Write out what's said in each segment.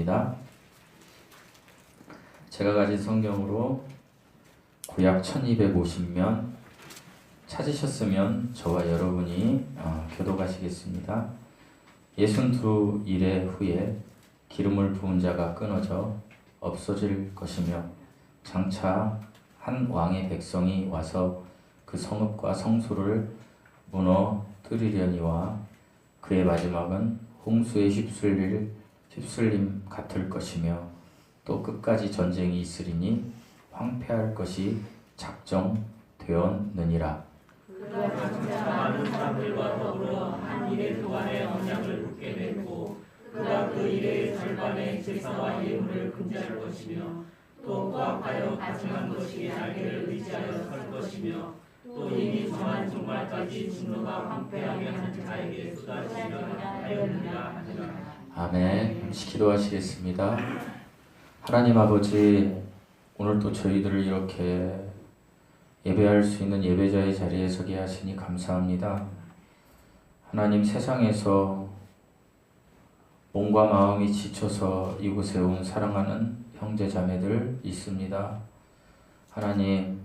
하겠습니다. 제가 가진 성경으로 구약 1250면 찾으셨으면 저와 여러분이 교독하시겠습니다. 62일의 후에 기름을 부은 자가 끊어져 없어질 것이며 장차 한 왕의 백성이 와서 그 성읍과 성소를 무너뜨리려니와 그의 마지막은 홍수에 휩쓸림 같을 것이며 또 끝까지 전쟁이 있으리니 황폐할 것이 작정되었느니라. 그가 장차 많은 사람들과 더불어 한 일의 동안에 언약을 굳게 맺고 그가 그 일의 절반의 제사와 예물을 금지할 것이며 또 고압하여 가증한 것이 날개를 의지하여 설 것이며 또 이미 정한 종말까지 진노가 황폐하게 하는 자에게 쏟아지려 하였느니라 하니라. 아멘. 잠시 기도하시겠습니다. 하나님 아버지, 오늘 또 저희들을 이렇게 예배할 수 있는 예배자의 자리에 서게 하시니 감사합니다. 하나님, 세상에서 몸과 마음이 지쳐서 이곳에 온 사랑하는 형제 자매들 있습니다. 하나님,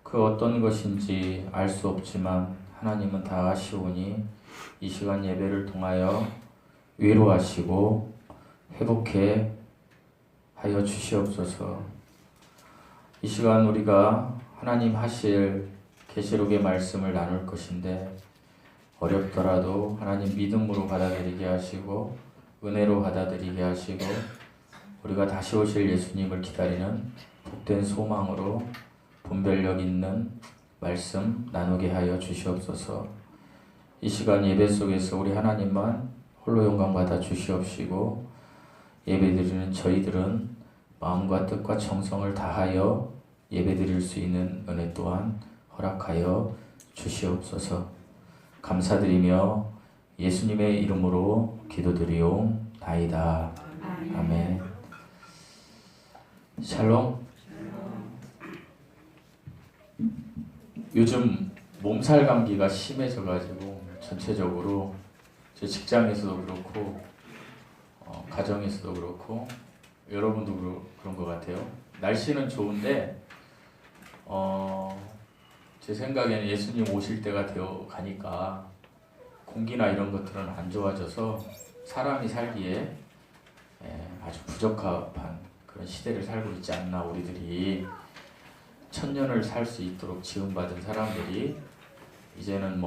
그 어떤 것인지 알 수 없지만 하나님은 다 아시오니 이 시간 예배를 통하여 위로하시고 회복해 하여 주시옵소서. 이 시간 우리가 하나님 하실 계시록의 말씀을 나눌 것인데 어렵더라도 하나님 믿음으로 받아들이게 하시고 은혜로 받아들이게 하시고 우리가 다시 오실 예수님을 기다리는 복된 소망으로 분별력 있는 말씀 나누게 하여 주시옵소서. 이 시간 예배 속에서 우리 하나님만 홀로 영광 받아 주시옵시고 예배드리는 저희들은 마음과 뜻과 정성을 다하여 예배드릴 수 있는 은혜 또한 허락하여 주시옵소서. 감사드리며 예수님의 이름으로 기도드리옵나이다. 아멘. 샬롬. 요즘 몸살 감기가 심해져가지고 전체적으로 제 직장에서도 그렇고 가정에서도 그렇고 여러분도 그런 것 같아요. 날씨는 좋은데 제 생각에는 예수님 오실 때가 되어 가니까 공기나 이런 것들은 안 좋아져서 사람이 살기에 아주 부적합한 그런 시대를 살고 있지 않나. 우리들이 천년을 살 수 있도록 지음받은 사람들이 이제는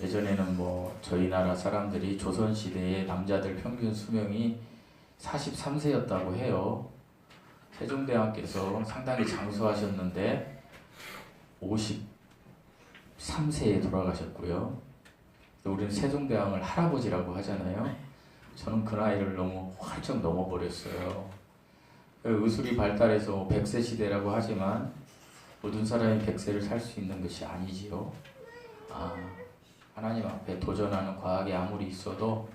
예전에는 저희 나라 사람들이 조선시대의 남자들 평균 수명이 43세였다고 해요. 세종대왕께서 상당히 장수하셨는데 53세에 돌아가셨고요. 우리는 세종대왕을 할아버지라고 하잖아요. 저는 그 나이를 너무 활쩍 넘어버렸어요. 의술이 발달해서 100세 시대라고 하지만 모든 사람이 100세를 살 수 있는 것이 아니지요. 하나님 앞에 도전하는 과학이 아무리 있어도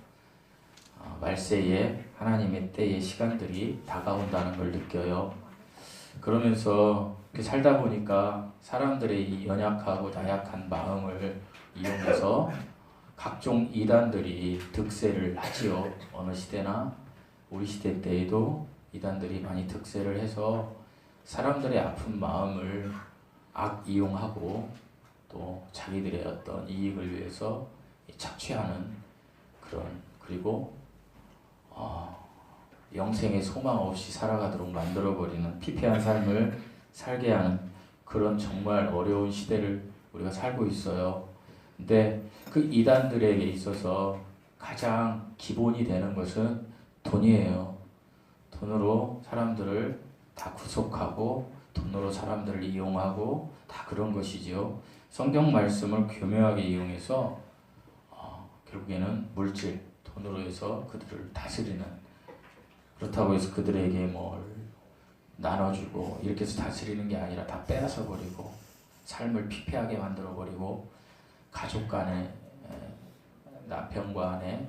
말세에 하나님의 때의 시간들이 다가온다는 걸 느껴요. 그러면서 살다 보니까 사람들의 이 연약하고 나약한 마음을 이용해서 각종 이단들이 득세를 하지요. 어느 시대나 우리 시대 때에도 이단들이 많이 득세를 해서 사람들의 아픈 마음을 악이용하고 또 자기들의 어떤 이익을 위해서 착취하는 그리고 영생의 소망 없이 살아가도록 만들어버리는 피폐한 삶을 살게 하는 그런 정말 어려운 시대를 우리가 살고 있어요. 근데 그 이단들에게 있어서 가장 기본이 되는 것은 돈이에요. 돈으로 사람들을 다 구속하고 돈으로 사람들을 이용하고 다 그런 것이지요. 성경 말씀을 교묘하게 이용해서 결국에는 물질, 돈으로 해서 그들을 다스리는, 그렇다고 해서 그들에게 뭘 나눠주고 이렇게 해서 다스리는 게 아니라 다 빼앗아버리고 삶을 피폐하게 만들어버리고 가족 간에 남편과 아내,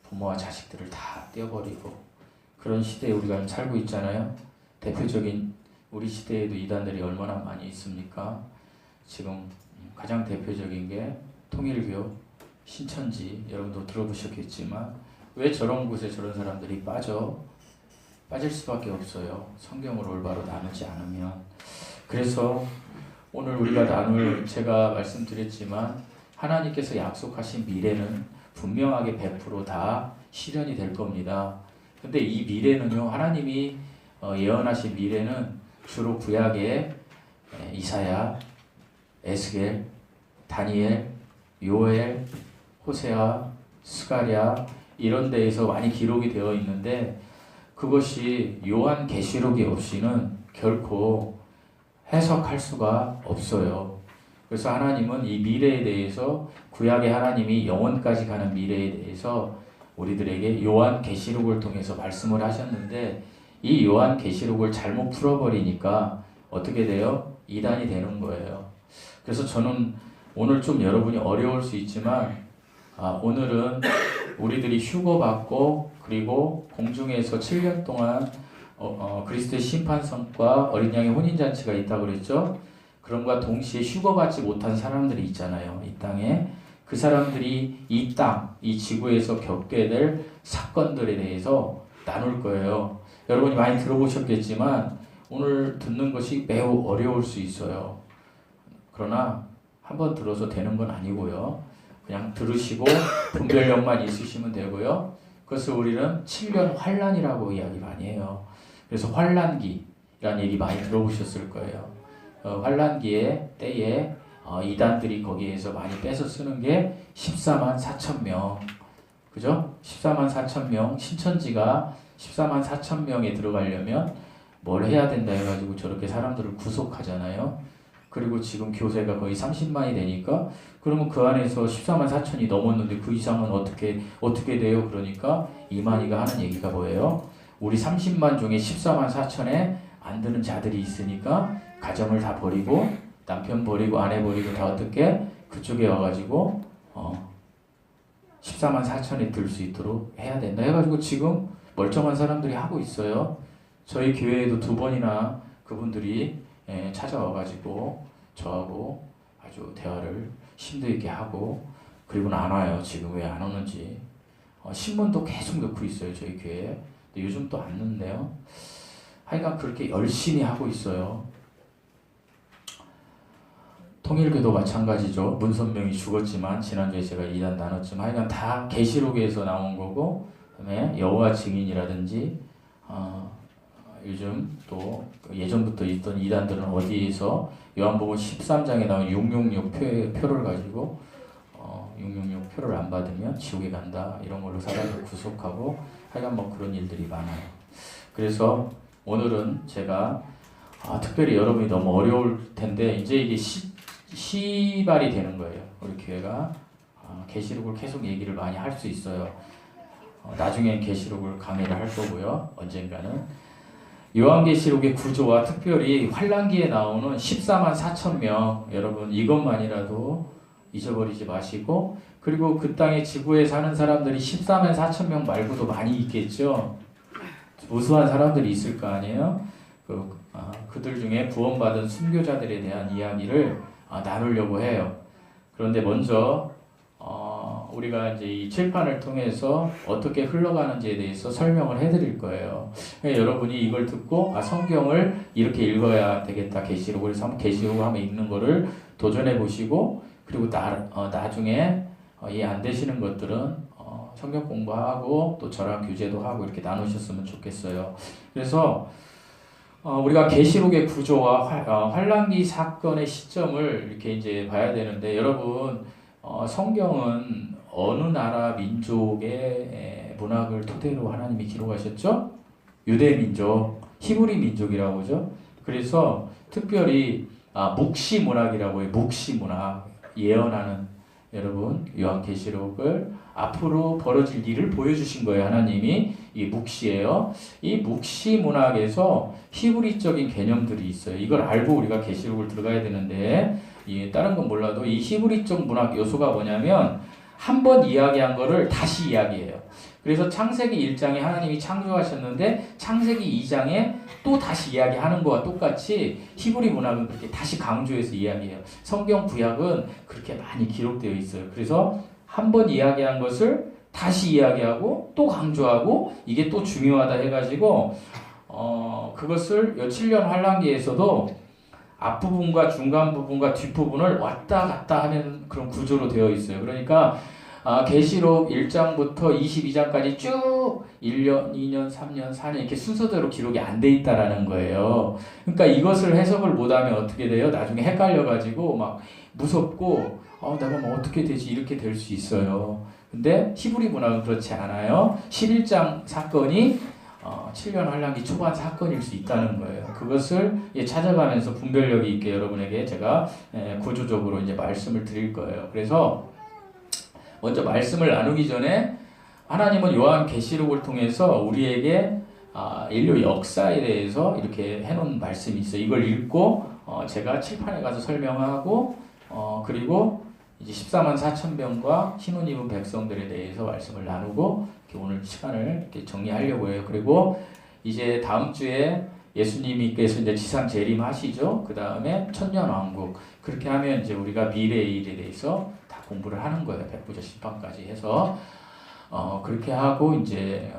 부모와 자식들을 다 떼어버리고 그런 시대에 우리가 살고 있잖아요. 대표적인 우리 시대에도 이단들이 얼마나 많이 있습니까? 지금 가장 대표적인 게 통일교 신천지, 여러분도 들어보셨겠지만 왜 저런 곳에 저런 사람들이 빠질 수밖에 없어요. 성경을 올바로 나누지 않으면. 그래서 오늘 우리가 제가 말씀드렸지만 하나님께서 약속하신 미래는 분명하게 100% 실현이 될 겁니다. 근데 이 미래는요, 하나님이 예언하신 미래는 주로 구약의 이사야, 에스겔, 다니엘, 요엘, 호세아, 스가랴 이런 데에서 많이 기록이 되어 있는데 그것이 요한계시록이 없이는 결코 해석할 수가 없어요. 그래서 하나님은 이 미래에 대해서 구약의 하나님이 영원까지 가는 미래에 대해서 우리들에게 요한계시록을 통해서 말씀을 하셨는데 이 요한계시록을 잘못 풀어버리니까 어떻게 돼요? 이단이 되는 거예요. 그래서 저는 오늘 좀 여러분이 어려울 수 있지만 오늘은 우리들이 휴거받고 그리고 공중에서 7년 동안 그리스도의 심판성과 어린 양의 혼인잔치가 있다고 그랬죠. 그럼과 동시에 휴거받지 못한 사람들이 있잖아요. 이 땅에. 그 사람들이 이 땅, 이 지구에서 겪게 될 사건들에 대해서 나눌 거예요. 여러분이 많이 들어보셨겠지만 오늘 듣는 것이 매우 어려울 수 있어요. 그러나 한번 들어서 되는 건 아니고요. 그냥 들으시고 분별력만 있으시면 되고요. 그것을 우리는 7년 환란이라고 이야기 많이 해요. 그래서 환란기라는 얘기 많이 들어보셨을 거예요. 환란기의 때에 이단들이 거기에서 많이 빼서 쓰는 게 14만 4천 명. 그죠? 14만 4천 명. 신천지가 14만 4천 명에 들어가려면 뭘 해야 된다 해가지고 저렇게 사람들을 구속하잖아요. 그리고 지금 교세가 거의 30만이 되니까 그러면 그 안에서 14만 4천이 넘었는데 그 이상은 어떻게 돼요? 그러니까 이만희가 하는 얘기가 뭐예요? 우리 30만 중에 14만 4천에 안 드는 자들이 있으니까 가정을 다 버리고 남편 버리고 아내 버리고 다 어떻게 그쪽에 와가지고 14만 4천에 들 수 있도록 해야 된다 해가지고 지금 멀쩡한 사람들이 하고 있어요. 저희 교회에도 2번이나 그분들이 찾아와가지고 저하고 아주 대화를 심도 있게 하고 그리고는 안 와요. 지금 왜 안 오는지 신문도 계속 넣고 있어요. 저희 교회에. 근데 요즘 또 안 넣는데요. 하여간 그렇게 열심히 하고 있어요. 통일교도 마찬가지죠. 문선명이 죽었지만 지난주에 제가 이단 나눴지만 하여간 다 계시록에서 나온 거고 그다음에 여호와 증인이라든지 요즘 또 예전부터 있던 이단들은 어디에서 요한복음 13장에 나온 666 표를 가지고 666 표를 안 받으면 지옥에 간다 이런 걸로 사람을 구속하고 하여간 뭐 그런 일들이 많아요. 그래서 오늘은 제가 특별히 여러분이 너무 어려울 텐데 이제 이게 시발이 되는 거예요. 우리 교회가 계시록을 계속 얘기를 많이 할 수 있어요. 나중엔 계시록을 강의를 할 거고요. 언젠가는 요한계시록의 구조와 특별히 환란기에 나오는 14만 4천 명 여러분 이것만이라도 잊어버리지 마시고 그리고 그 땅의 지구에 사는 사람들이 14만 4천 명 말고도 많이 있겠죠. 무수한 사람들이 있을 거 아니에요. 그들 중에 구원받은 순교자들에 대한 이야기를 나누려고 해요. 그런데 먼저 우리가 이제 이 칠판을 통해서 어떻게 흘러가는지에 대해서 설명을 해드릴 거예요. 여러분이 이걸 듣고 성경을 이렇게 읽어야 되겠다. 계시록을 한번 계시록을 한번 읽는 거를 도전해 보시고 그리고 나중에 이해 안 되시는 것들은 성경 공부하고 또 저랑 교제도 하고 이렇게 나누셨으면 좋겠어요. 그래서 우리가 계시록의 구조와 환란기 사건의 시점을 이렇게 이제 봐야 되는데 여러분 성경은 어느 나라 민족의 문학을 토대로 하나님이 기록하셨죠? 유대 민족, 히브리 민족이라고 하죠. 그래서 특별히 묵시 문학이라고 해요. 묵시 문학 예언하는 여러분 요한계시록을 앞으로 벌어질 일을 보여주신 거예요. 하나님이 이 묵시예요. 이 묵시 문학에서 히브리적인 개념들이 있어요. 이걸 알고 우리가 계시록을 들어가야 되는데 다른 건 몰라도 이 히브리적 문학 요소가 뭐냐면 한 번 이야기한 거를 다시 이야기해요. 그래서 창세기 1장에 하나님이 창조하셨는데 창세기 2장에 또 다시 이야기하는 거와 똑같이 히브리 문학은 그렇게 다시 강조해서 이야기해요. 성경 구약은 그렇게 많이 기록되어 있어요. 그래서 한 번 이야기한 것을 다시 이야기하고 또 강조하고 이게 또 중요하다 해가지고 그것을 7년 환란기에서도 앞부분과 중간 부분과 뒷부분을 왔다 갔다 하는 그런 구조로 되어 있어요. 그러니까 계시록 1장부터 22장까지 쭉 1년, 2년, 3년, 4년 이렇게 순서대로 기록이 안 돼 있다라는 거예요. 그러니까 이것을 해석을 못하면 어떻게 돼요? 나중에 헷갈려가지고 막 무섭고 내가 뭐 어떻게 되지? 이렇게 될 수 있어요. 근데 히브리 문학은 그렇지 않아요. 11장 사건이 7년 환란기 초반 사건일 수 있다는 거예요. 그것을 찾아가면서 분별력이 있게 여러분에게 제가 구조적으로 이제 말씀을 드릴 거예요. 그래서 먼저 말씀을 나누기 전에 하나님은 요한계시록을 통해서 우리에게 인류 역사에 대해서 이렇게 해놓은 말씀이 있어요. 이걸 읽고 제가 칠판에 가서 설명하고 그리고 이제 14만 4천 명과 흰옷 입은 백성들에 대해서 말씀을 나누고 이렇게 오늘 시간을 이렇게 정리하려고 해요. 그리고 이제 다음 주에 예수님께서 이제 지상 재림하시죠. 그 다음에 천년왕국 그렇게 하면 이제 우리가 미래의 일에 대해서 다 공부를 하는 거예요. 백부자 심판까지 해서 그렇게 하고 이제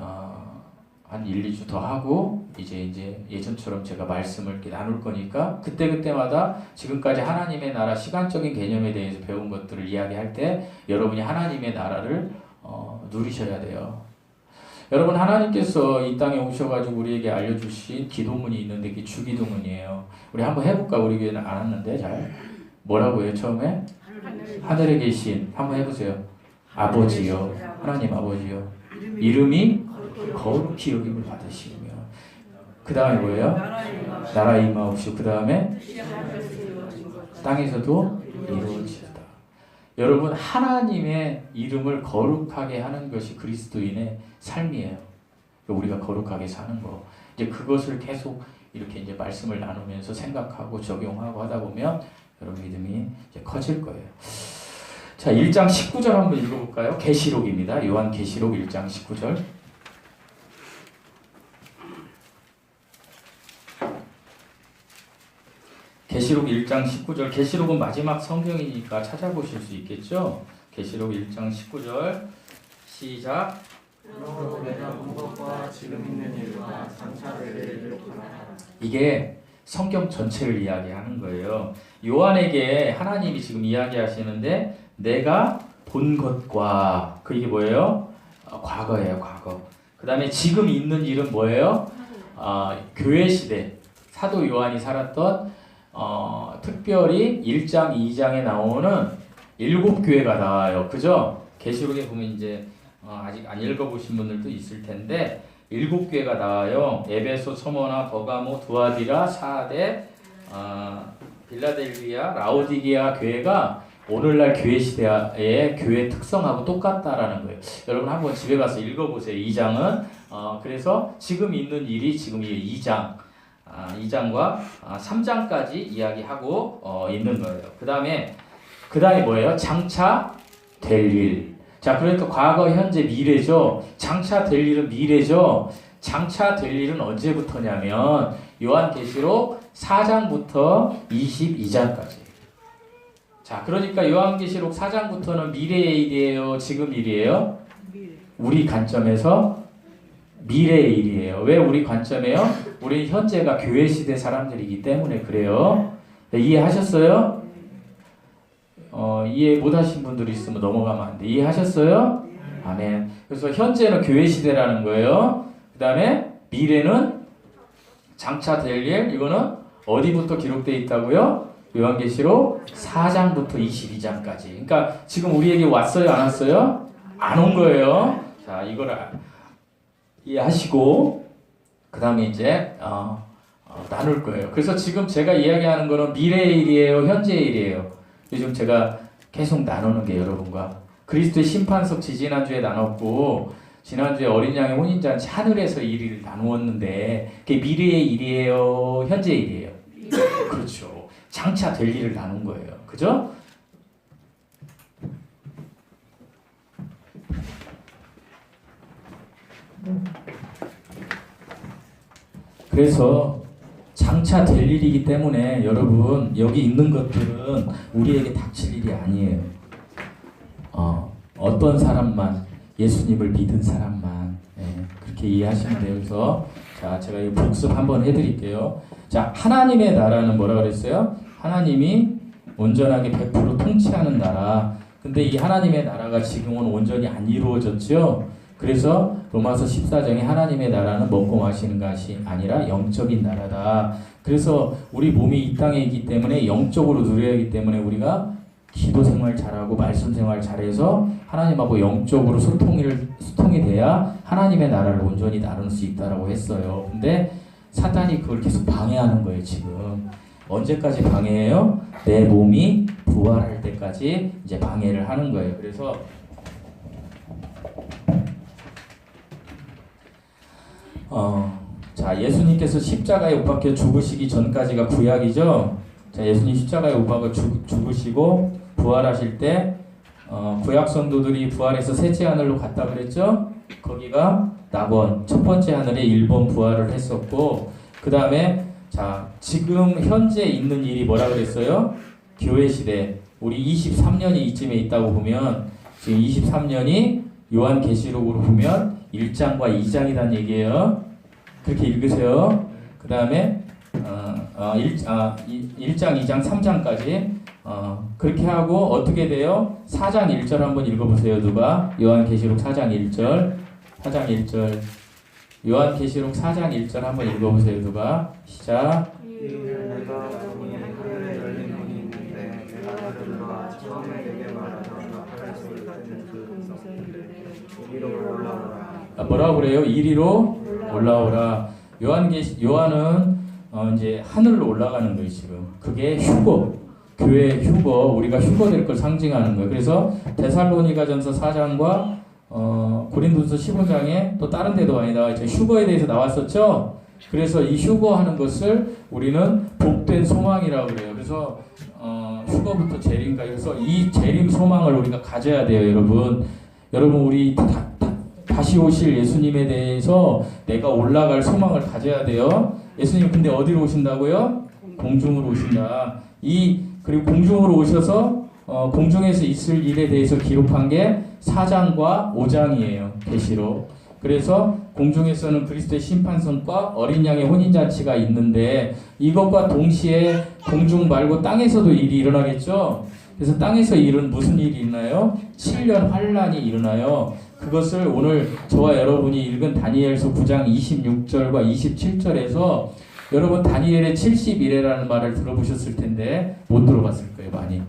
한 1, 2주 더 하고 이제 예전처럼 제가 말씀을 이렇게 나눌 거니까 그때마다 지금까지 하나님의 나라 시간적인 개념에 대해서 배운 것들을 이야기할 때 여러분이 하나님의 나라를 누리셔야 돼요. 여러분 하나님께서 이 땅에 오셔가지고 우리에게 알려주신 기도문이 있는데 그게 주기도문이에요. 우리 한번 해볼까? 우리 교회는 안 왔는데 잘 뭐라고 해요 처음에? 하늘에 계신 한번 해보세요. 아버지요 하나님 아버지요 이름이 거룩히 여김을 받으시며 그 다음에 뭐예요? 나라 임하옵시고 그 다음에 땅에서도 이루어지다. 여러분 하나님의 이름을 거룩하게 하는 것이 그리스도인의 삶이에요. 우리가 거룩하게 사는 거 이제 그것을 계속 이렇게 이제 말씀을 나누면서 생각하고 적용하고 하다 보면 여러분 믿음이 이제 커질 거예요. 자 1장 19절 한번 읽어볼까요? 계시록입니다. 요한계시록 1장 19절 계시록 1장 19절 계시록은 마지막 성경이니까 찾아보실 수 있겠죠? 계시록 1장 19절 시작 그러므로 내가 본 것과 지금 있는 일과 장차 될 일을 기록하라. 이게 성경 전체를 이야기하는 거예요. 요한에게 하나님이 지금 이야기하시는데 내가 본 것과 이게 뭐예요? 과거예요. 과거. 그 다음에 지금 있는 일은 뭐예요? 교회 시대 사도 요한이 살았던 특별히 1장 2장에 나오는 7교회가 나와요. 그죠? 계시록에 보면 이제 아직 안 읽어보신 분들도 있을 텐데 7교회가 나와요. 에베소, 서머나, 버가모, 두아디라, 사데, 빌라델비아, 라오디게아 교회가 오늘날 교회 시대의 교회 특성하고 똑같다라는 거예요. 여러분 한번 집에 가서 읽어보세요. 2장은 그래서 지금 있는 일이 지금 이 2장 2장과 3장까지 이야기하고 있는 거예요. 그 다음에 뭐예요? 장차 될 일. 자, 그러니까 과거, 현재, 미래죠. 장차 될 일은 미래죠. 장차 될 일은 언제부터냐면 요한계시록 4장부터 22장까지. 자, 그러니까 요한계시록 4장부터는 미래의 일이에요? 지금 일이에요? 우리 관점에서 미래의 일이에요. 왜 우리 관점이에요? 우리 현재가 교회 시대 사람들이기 때문에 그래요. 네, 이해하셨어요? 이해 못하신 분들이 있으면 넘어가면 안 돼. 이해하셨어요? 아멘. 그래서 현재는 교회 시대라는 거예요. 그 다음에 미래는 장차 될 일. 이거는 어디부터 기록되어 있다고요? 요한계시록 4장부터 22장까지. 그러니까 지금 우리에게 왔어요? 안 왔어요? 안 온 거예요. 자, 이걸 이해하시고 그 다음에 이제 나눌 거예요. 그래서 지금 제가 이야기하는 거는 미래의 일이에요? 현재의 일이에요? 요즘 제가 계속 나누는 게 여러분과 그리스도의 심판석 지지난주에 나눴고 지난주에 어린 양의 혼인잔치 하늘에서 일을 나누었는데 그게 미래의 일이에요? 현재의 일이에요? 그렇죠. 장차 될 일을 나눈 거예요. 그죠? 그래서 장차 될 일이기 때문에 여러분 여기 있는 것들은 우리에게 닥칠 일이 아니에요. 어떤 사람만 예수님을 믿은 사람만 그렇게 이해하시면 돼요. 그래서 자, 제가 이 복습 한번 해드릴게요. 자, 하나님의 나라는 뭐라 그랬어요? 하나님이 온전하게 100% 통치하는 나라. 근데 이 하나님의 나라가 지금은 온전히 안 이루어졌죠. 그래서 로마서 14장에 하나님의 나라는 먹고 마시는 것이 아니라 영적인 나라다. 그래서 우리 몸이 이 땅에 있기 때문에 영적으로 누려야 하기 때문에 우리가 기도 생활 잘하고 말씀 생활 잘해서 하나님하고 영적으로 소통이 돼야 하나님의 나라를 온전히 나눌 수 있다라고 했어요. 근데 사탄이 그걸 계속 방해하는 거예요. 지금 언제까지 방해해요? 내 몸이 부활할 때까지 이제 방해를 하는 거예요. 그래서 자, 예수님께서 십자가에 못 박혀 죽으시기 전까지가 구약이죠. 자, 예수님 십자가에 못 박혀 죽으시고 부활하실 때 구약 성도들이 부활해서 셋째 하늘로 갔다 그랬죠. 거기가 낙원 첫 번째 하늘에 1번 부활을 했었고, 그 다음에 자, 지금 현재 있는 일이 뭐라 그랬어요? 교회 시대. 우리 23년이 이쯤에 있다고 보면 지금 23년이 요한계시록으로 보면 1장과 2장이란 얘기예요. 그렇게 읽으세요. 그 다음에 1장, 2장, 3장까지 그렇게 하고 어떻게 돼요? 4장 1절 한번 읽어보세요. 누가? 요한계시록 4장 1절 4장 1절 요한계시록 4장 1절 한번 읽어보세요. 누가? 시작. 내가 보니 하늘에 열린 문이 있는데 내가 들어가 처음에 내게 말하던 나팔 소리 같은 그 음성이 이리로 올라오라. 뭐라고 그래요? 이리로 올라오라. 요한은 이제 하늘로 올라가는 거예요. 지금 그게 휴거, 교회 휴거, 우리가 휴거 될 걸 상징하는 거예요. 그래서 데살로니가전서 4장과 고린도서 15장에 또 다른 데도 많이 나와 있죠. 휴거에 대해서 나왔었죠. 그래서 이 휴거하는 것을 우리는 복된 소망이라고 그래요. 그래서 휴거부터 재림까지. 그래서 이 재림 소망을 우리가 가져야 돼요, 여러분. 여러분, 우리 다시 오실 예수님에 대해서 내가 올라갈 소망을 가져야 돼요. 예수님 근데 어디로 오신다고요? 공중으로 오신다. 그리고 공중으로 오셔서 공중에서 있을 일에 대해서 기록한 게 4장과 5장이에요. 계시록. 그래서 공중에서는 그리스도의 심판선과 어린 양의 혼인잔치가 있는데 이것과 동시에 공중 말고 땅에서도 일이 일어나겠죠. 그래서 땅에서 일은 무슨 일이 있나요? 7년 환란이 일어나요. 그것을 오늘 저와 여러분이 읽은 다니엘서 9장 26절과 27절에서 여러분 다니엘의 70일이라는 말을 들어보셨을 텐데 못 들어봤을 거예요. 많이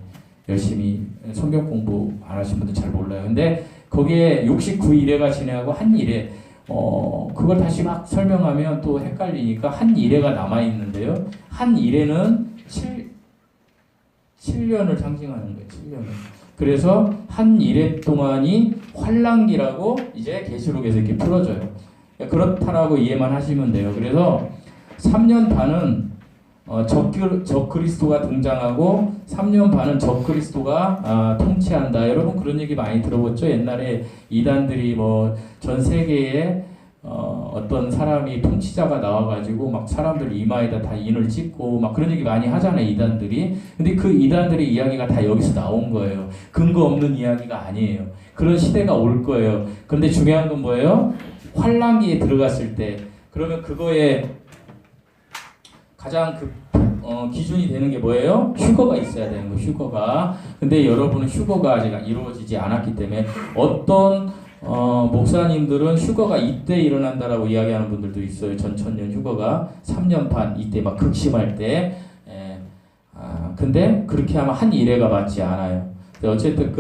열심히 성경 공부 안 하신 분들 잘 몰라요. 근데 거기에 69일회가 지나고 한 일회, 그걸 다시 막 설명하면 또 헷갈리니까 한 일회가 남아있는데요. 한 일회는 7년을 상징하는 거예요. 7년을. 그래서 한 일회 동안이 환란기라고 이제 계시록에서 이렇게 풀어져요. 그렇다라고 이해만 하시면 돼요. 그래서 3년 반은 적그리스도가 등장하고 3년 반은 적그리스도가 통치한다. 여러분 그런 얘기 많이 들어봤죠? 옛날에 이단들이 뭐 전 세계에 어떤 사람이 통치자가 나와가지고 막 사람들 이마에다 다 인을 찍고 막 그런 얘기 많이 하잖아요, 이단들이. 근데 그 이단들의 이야기가 다 여기서 나온 거예요. 근거 없는 이야기가 아니에요. 그런 시대가 올 거예요. 그런데 중요한 건 뭐예요? 환란기에 들어갔을 때, 그러면 그거에 가장 기준이 되는 게 뭐예요? 휴거가 있어야 되는 거예요. 휴거가. 근데 여러분은 휴거가 아직 이루어지지 않았기 때문에 어떤 목사님들은 휴거가 이때 일어난다라고 이야기하는 분들도 있어요. 전천년 휴거가 3년 반 이때 막 극심할 때. 근데 그렇게 하면 한 일회가 맞지 않아요. 어쨌든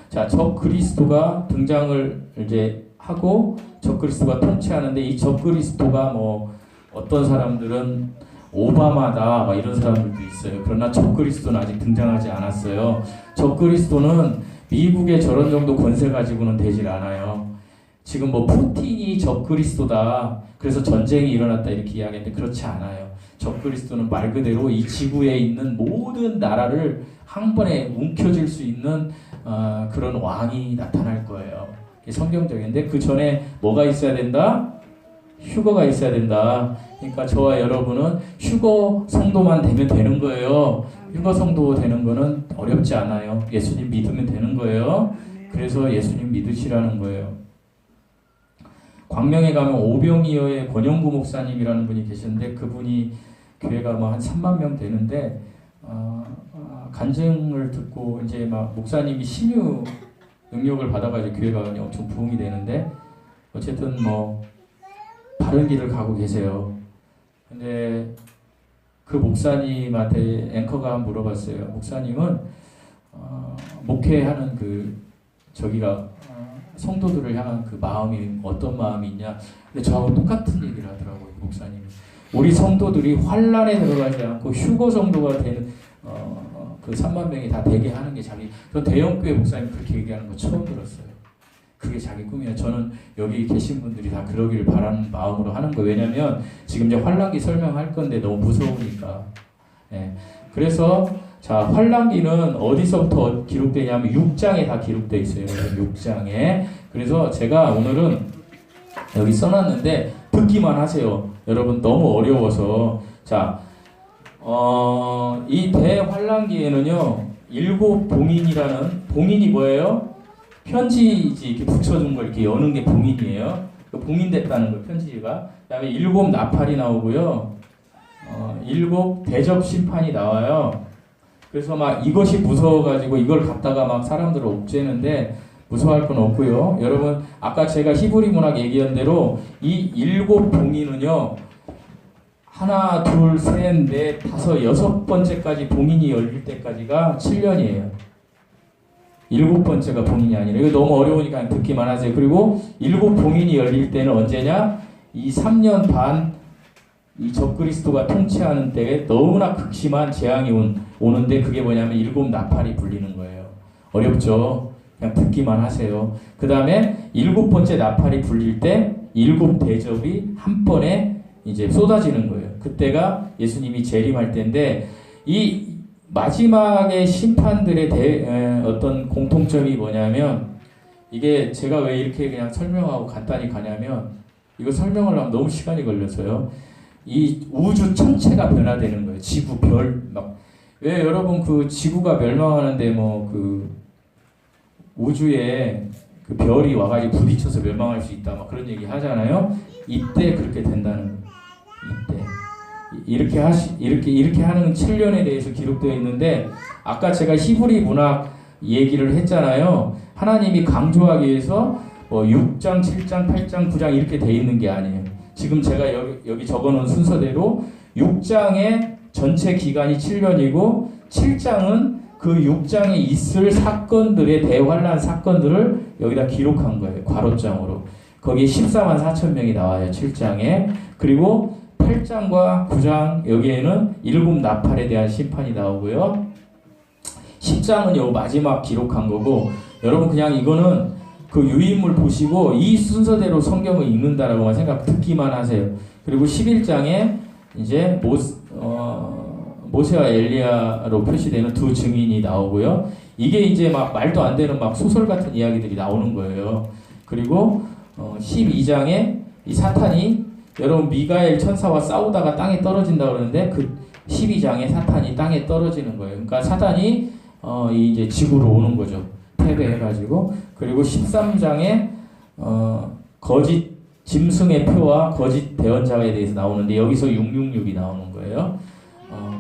자, 적그리스도가 등장을 이제 하고 적그리스도가 통치하는데 이 적그리스도가 뭐 어떤 사람들은 오바마다 막 이런 사람들도 있어요. 그러나 적그리스도는 아직 등장하지 않았어요. 적그리스도는 미국의 저런 정도 권세 가지고는 되질 않아요. 지금 뭐 푸틴이 적그리스도다, 그래서 전쟁이 일어났다 이렇게 이야기하는데 그렇지 않아요. 적그리스도는 말 그대로 이 지구에 있는 모든 나라를 한 번에 움켜쥘 수 있는 그런 왕이 나타날 거예요. 이게 성경적인데 그 전에 뭐가 있어야 된다? 휴거가 있어야 된다. 그러니까 저와 여러분은 휴거 성도만 되면 되는 거예요. 휴거 성도 되는 거는 어렵지 않아요. 예수님 믿으면 되는 거예요. 그래서 예수님 믿으시라는 거예요. 광명에 가면 오병이어의 권영구 목사님이라는 분이 계셨는데 그분이 교회가 뭐 한 3만 명 되는데 간증을 듣고 이제 막 목사님이 신유 능력을 받아가지고 교회가 엄청 부흥이 되는데 어쨌든 뭐 바른 길을 가고 계세요. 근데 그 목사님한테 앵커가 물어봤어요. 목사님은 목회하는 그 저기가 성도들을 향한 그 마음이 어떤 마음이 있냐. 근데 저하고 똑같은 얘기를 하더라고요. 목사님이. 우리 성도들이 환란에 들어가지 않고 휴거 정도가 되는 그 3만 명이 다 되게 하는 게 자기. 저 대형교회 목사님 그렇게 얘기하는 거 처음 들었어요. 그게 자기 꿈이에요. 저는 여기 계신 분들이 다 그러기를 바라는 마음으로 하는 거예요. 왜냐면 지금 이제 환란기 설명할 건데 너무 무서우니까. 예. 그래서 자, 환란기는 어디서부터 기록되냐면 6장에 다 기록되어 있어요. 6장에. 그래서 제가 오늘은 여기 써놨는데 듣기만 하세요. 여러분 너무 어려워서. 자, 이 대환란기에는요 7 봉인이라는, 봉인이 뭐예요? 편지지 이렇게 붙여준 걸 이렇게 여는 게 봉인이에요. 봉인됐다는 거 편지지가. 그다음에 7 나팔이 나오고요. 7 대접 심판이 나와요. 그래서 막 이것이 무서워가지고 이걸 갖다가 막 사람들을 옥죄는데 무서워할 건 없고요. 여러분 아까 제가 히브리 문학 얘기한 대로 이 7 봉인은요 하나, 둘, 셋, 넷, 다섯, 6번째까지 봉인이 열릴 때까지가 7년이에요. 7번째가 봉인이 아니라. 이거 너무 어려우니까 그냥 듣기만 하세요. 그리고 7 봉인이 열릴 때는 언제냐? 이 3년 반 이 적그리스도가 통치하는 때에 너무나 극심한 재앙이 오는데 그게 뭐냐면 7 나팔이 불리는 거예요. 어렵죠? 그냥 듣기만 하세요. 그 다음에 7번째 나팔이 불릴 때 7 대접이 한 번에 이제 쏟아지는 거예요. 그때가 예수님이 재림할 때인데 이 마지막의 심판들의 어떤 공통점이 뭐냐면 이게 제가 왜 이렇게 그냥 설명하고 간단히 가냐면 이거 설명을 하면 너무 시간이 걸려서요. 이 우주 전체가 변화되는 거예요. 지구, 별, 막. 왜 여러분 그 지구가 멸망하는데 뭐 그 우주에 그 별이 와가지고 부딪혀서 멸망할 수 있다 막 그런 얘기 하잖아요. 이때 그렇게 된다는 거예요. 이때. 이렇게 하는 7년에 대해서 기록되어 있는데 아까 제가 히브리 문학 얘기를 했잖아요. 하나님이 강조하기 위해서 뭐 6장, 7장, 8장, 9장 이렇게 돼 있는 게 아니에요. 지금 제가 여기 적어놓은 순서대로 6장의 전체 기간이 7년이고 7장은 그 6장에 있을 사건들의 대환란 사건들을 여기다 기록한 거예요. 괄호장으로. 거기에 14만 4천 명이 나와요. 7장에. 그리고 8장과 9장 여기에는 7 나팔에 대한 심판이 나오고요. 10장은 요 마지막 기록한 거고 여러분 그냥 이거는 그 유인물 보시고 이 순서대로 성경을 읽는다라고만 듣기만 하세요. 그리고 11장에 이제 모세와 엘리야로 표시되는 2 증인이 나오고요. 이게 이제 막 말도 안 되는 막 소설 같은 이야기들이 나오는 거예요. 그리고 12장에 이 사탄이 여러분 미가엘 천사와 싸우다가 땅에 떨어진다 그러는데 그 12장에 사탄이 땅에 떨어지는 거예요. 그러니까 사탄이 이제 지구로 오는 거죠. 패배해가지고. 그리고 13장에 거짓 짐승의 표와 거짓 대언자에 대해서 나오는데 여기서 666이 나오는 거예요.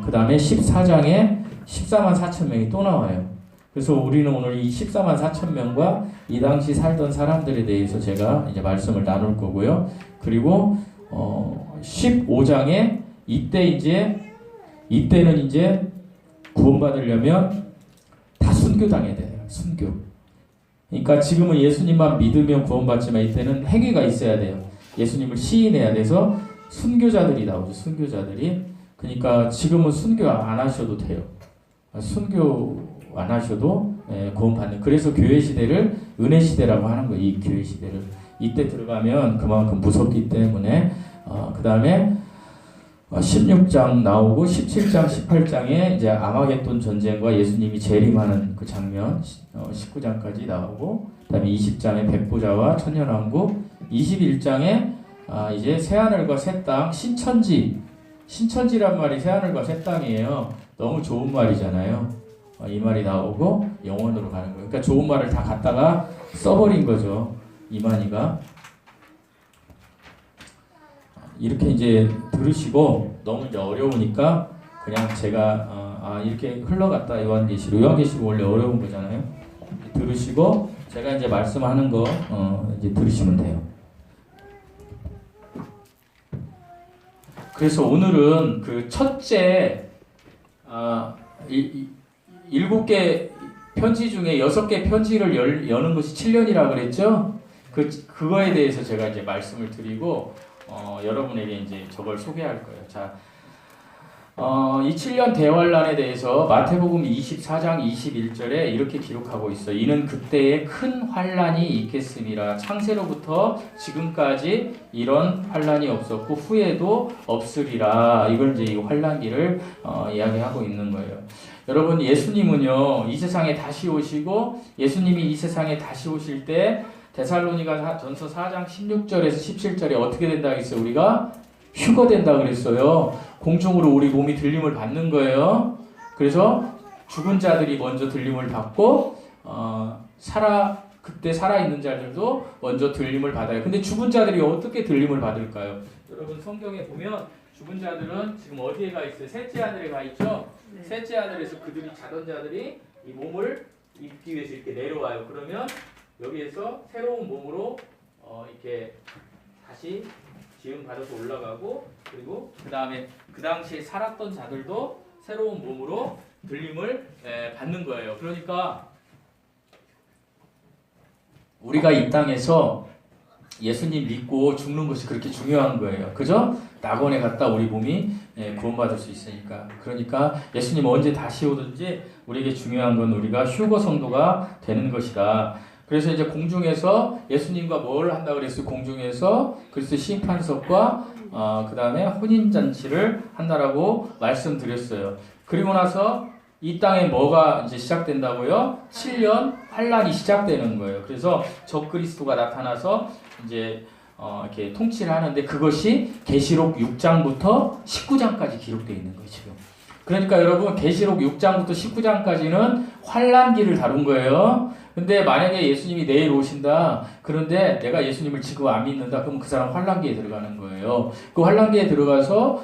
그 다음에 14장에 14만 4천 명이 또 나와요. 그래서 우리는 오늘 이 14만 4천 명과 이 당시 살던 사람들에 대해서 제가 이제 말씀을 나눌 거고요. 그리고 15장에 이때는 이제 구원받으려면 다 순교당해야 돼요. 순교. 그러니까 지금은 예수님만 믿으면 구원받지만 이때는 행위가 있어야 돼요. 예수님을 시인해야 돼서 순교자들이 나오죠. 순교자들이. 그러니까 지금은 순교 안 하셔도 돼요. 순교 안 하셔도 구원받는. 그래서 교회 시대를 은혜 시대라고 하는 거예요. 이 교회 시대를. 이때 들어가면 그만큼 무섭기 때문에. 그 다음에 16장 나오고 17장, 18장에 이제 아마겟돈 전쟁과 예수님이 재림하는 그 장면 19장까지 나오고 그다음에 20장에 백보자와 천년왕국 21장에 이제 새하늘과 새 땅 신천지란 말이 새하늘과 새 땅이에요. 너무 좋은 말이잖아요. 이 말이 나오고 영원으로 가는 거예요. 그러니까 좋은 말을 다 갖다가 써버린 거죠. 이만희가. 이렇게 이제 들으시고 너무 이제 어려우니까 그냥 제가 이렇게 흘러갔다 요한계시록 원래 어려운 거잖아요. 들으시고 제가 이제 말씀하는 거 이제 들으시면 돼요. 그래서 오늘은 그 첫째 7개 편지 중에 6개 편지를 여는 것이 7년이라고 그랬죠? 그거에 대해서 제가 이제 말씀을 드리고 여러분에게 이제 저걸 소개할 거예요. 자, 이 7년 대환란에 대해서 마태복음 24장 21절에 이렇게 기록하고 있어요. 이는 그때에 큰 환란이 있겠음이라. 창세로부터 지금까지 이런 환란이 없었고 후에도 없으리라. 이걸 이제 이 환란기를 이야기하고 있는 거예요. 여러분, 예수님은요 이 세상에 다시 오시고, 예수님이 이 세상에 다시 오실 때 데살로니가 전서 4장 16절에서 17절에 어떻게 된다 했어요? 우리가 휴거된다 그랬어요. 공중으로 우리 몸이 들림을 받는 거예요. 그래서 죽은 자들이 먼저 들림을 받고 그때 살아있는 자들도 먼저 들림을 받아요. 근데 죽은 자들이 어떻게 들림을 받을까요? 여러분, 성경에 보면 죽은 자들은 지금 어디에 가 있어요? 셋째 하늘에 가 있죠? 네. 셋째 하늘에서 그들이 자던 자들이 이 몸을 입기 위해서 이렇게 내려와요. 그러면 여기에서 새로운 몸으로 이렇게 다시 지음 받아서 올라가고, 그리고 그 다음에 그 당시에 살았던 자들도 새로운 몸으로 들림을 받는 거예요. 그러니까 우리가 이 땅에서 예수님 믿고 죽는 것이 그렇게 중요한 거예요. 그죠? 낙원에 갔다 우리 몸이 구원받을 수 있으니까. 그러니까 예수님 언제 다시 오든지 우리에게 중요한 건 우리가 휴거 성도가 되는 것이다. 그래서 이제 공중에서 예수님과 뭘 한다 그랬어요? 공중에서 그리스도 심판석과 그 다음에 혼인잔치를 한다라고 말씀드렸어요. 그리고 나서 이 땅에 뭐가 이제 시작된다고요? 7년 환란이 시작되는 거예요. 그래서 적그리스도가 나타나서 이제 이렇게 통치를 하는데, 그것이 계시록 6장부터 19장까지 기록되어 있는 거예요, 지금. 그러니까 여러분, 계시록 6장부터 19장까지는 환란기를 다룬 거예요. 근데 만약에 예수님이 내일 오신다, 그런데 내가 예수님을 지금 안 믿는다, 그럼 그 사람 환란기에 들어가는 거예요. 그 환란기에 들어가서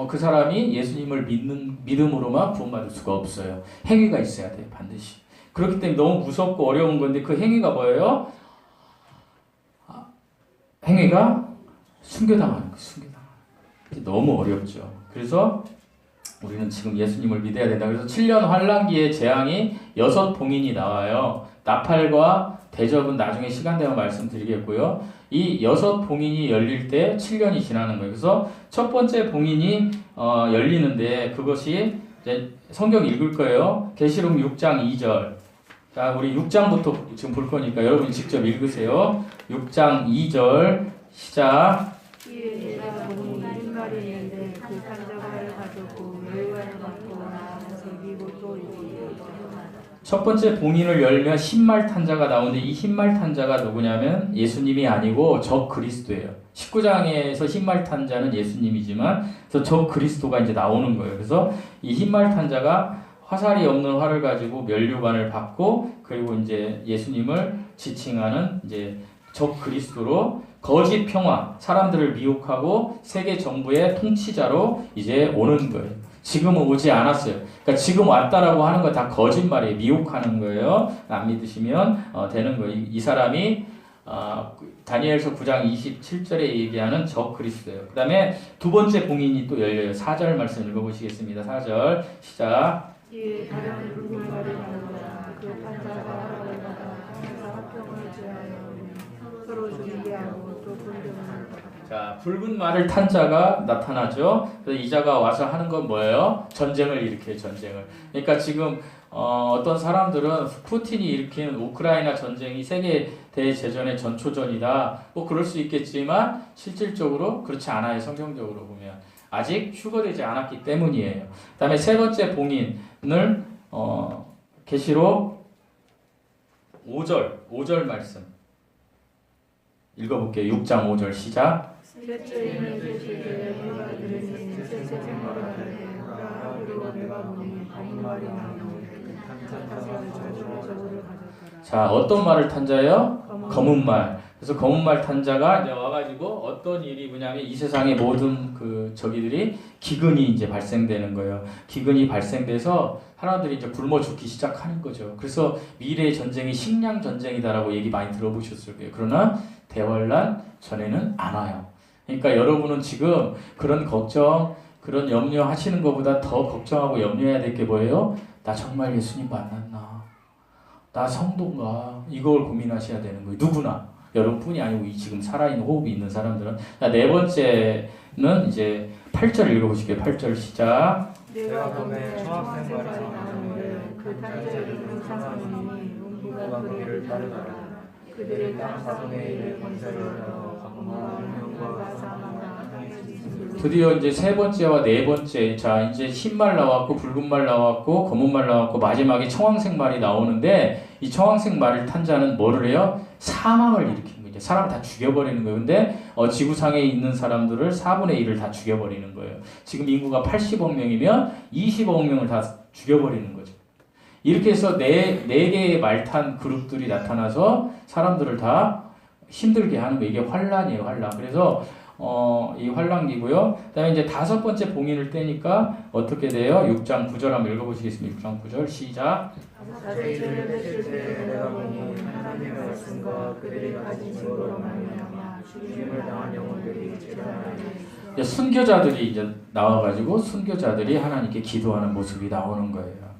그 사람이 예수님을 믿음으로만 구원받을 수가 없어요. 행위가 있어야 돼요, 반드시. 그렇기 때문에 너무 무섭고 어려운 건데, 그 행위가 뭐예요? 행위가 순교당하는 거예요. 순교당하는. 너무 어렵죠. 그래서 우리는 지금 예수님을 믿어야 된다. 그래서 7년 환란기의 재앙이 6봉인이 나와요. 나팔과 대접은 나중에 시간 되면 말씀드리겠고요. 이 6봉인이 열릴 때 7년이 지나는 거예요. 그래서 첫 번째 봉인이 열리는데, 그것이 이제 성경 읽을 거예요. 계시록 6장 2절. 자, 우리 6장부터 지금 볼 거니까 여러분이 직접 읽으세요. 6장 2절 시작. 첫 번째 봉인을 열면 흰말 탄자가 나오는데, 이 흰말 탄자가 누구냐면 예수님이 아니고 적 그리스도예요. 19장에서 흰말 탄자는 예수님이지만 그래서 적 그리스도가 이제 나오는 거예요. 그래서 이 흰말 탄자가 화살이 없는 활을 가지고 면류관을 받고, 그리고 이제 예수님을 지칭하는 이제 적 그리스도로 거짓 평화, 사람들을 미혹하고 세계 정부의 통치자로 이제 오는 거예요. 지금은 오지 않았어요. 그러니까 지금 왔다라고 하는 거 다 거짓말이에요. 미혹하는 거예요. 안 믿으시면 되는 거예요. 이 사람이 다니엘서 9장 27절에 얘기하는 적 그리스도예요. 그 다음에 두 번째 봉인이 또 열려요. 4절 말씀 읽어보시겠습니다. 4절 시작. 이에 다른 붉은 말이 나오더라. 그 판사가 하나를 받아 항상 합병을 제하여 서로 준비하고 또 분쟁을 하더라. 자, 붉은 말을 탄 자가 나타나죠. 그래서 이 자가 와서 하는 건 뭐예요? 전쟁을 일으켜요, 전쟁을. 그러니까 지금 어떤 사람들은 푸틴이 일으킨 우크라이나 전쟁이 세계 대제전의 전초전이다. 뭐 그럴 수 있겠지만 실질적으로 그렇지 않아요. 성경적으로 보면 아직 휴거되지 않았기 때문이에요. 그다음에 세 번째 봉인을 계시록 5절 말씀 읽어볼게요. 6장 5절 시작. 셋째는 셋째에 해가 이르니 셋째 생활을 하되 하루로 내가 보니 검은 말이 나오니 탄자가 저주를 가졌더라. 자, 어떤 말을 탄 자예요? 검은 말. 그래서 검은 말 탄 자가 이제 와가지고 어떤 일이 뭐냐면 이 세상의 모든 그 저기들이 기근이 이제 발생되는 거예요. 기근이 발생돼서 사람들이 이제 굶어 죽기 시작하는 거죠. 그래서 미래의 전쟁이 식량 전쟁이다라고 얘기 많이 들어보셨을 거예요. 그러나 대환란 전에는 안 와요. 그러니까 여러분은 지금 그런 걱정, 그런 염려하시는 것보다 더 걱정하고 염려해야 될 게 뭐예요? 나 정말 예수님 만났나? 나 성도인가? 이걸 고민하셔야 되는 거예요. 누구나. 여러분뿐이 아니고 이 지금 살아있는 호흡이 있는 사람들은. 자, 네 번째는 이제 8절 읽어보실게요. 8절 시작. 내가 봄에 초학생 말이 나오는데 그 단절이 등상하니 농부가 그를 따르더라. 그들의 땅 사동의 일을 건설하여 공무원과 사망과 드디어 이제 세 번째와 네 번째, 자 이제 흰 말 나왔고 붉은 말 나왔고 검은 말 나왔고 마지막에 청황색 말이 나오는데 이 청황색 말을 탄 자는 뭐를 해요? 사망을 일으키는 거죠. 사람 다 죽여버리는 거예요. 근데 지구상에 있는 사람들을 4분의 1을 다 죽여버리는 거예요. 지금 인구가 80억 명이면 20억 명을 다 죽여버리는 거죠. 이렇게 해서 네 개의 말탄 그룹들이 나타나서 사람들을 다 힘들게 하는 거. 이게 환란이에요, 환란. 그래서 이 환란기고요. 그다음에 이제 다섯 번째 봉인을 떼니까 어떻게 돼요? 6장 9절 한번 읽어보시겠습니다. 6장 9절 시작. 자세히를 맺을 때 내가 보니 하나님의 말씀과 그들이 가진 증거로 말미암아 죽임을 당한 영혼들이 제자하니 순교자들이 이제 나와가지고 순교자들이 하나님께 기도하는 모습이 나오는 거예요.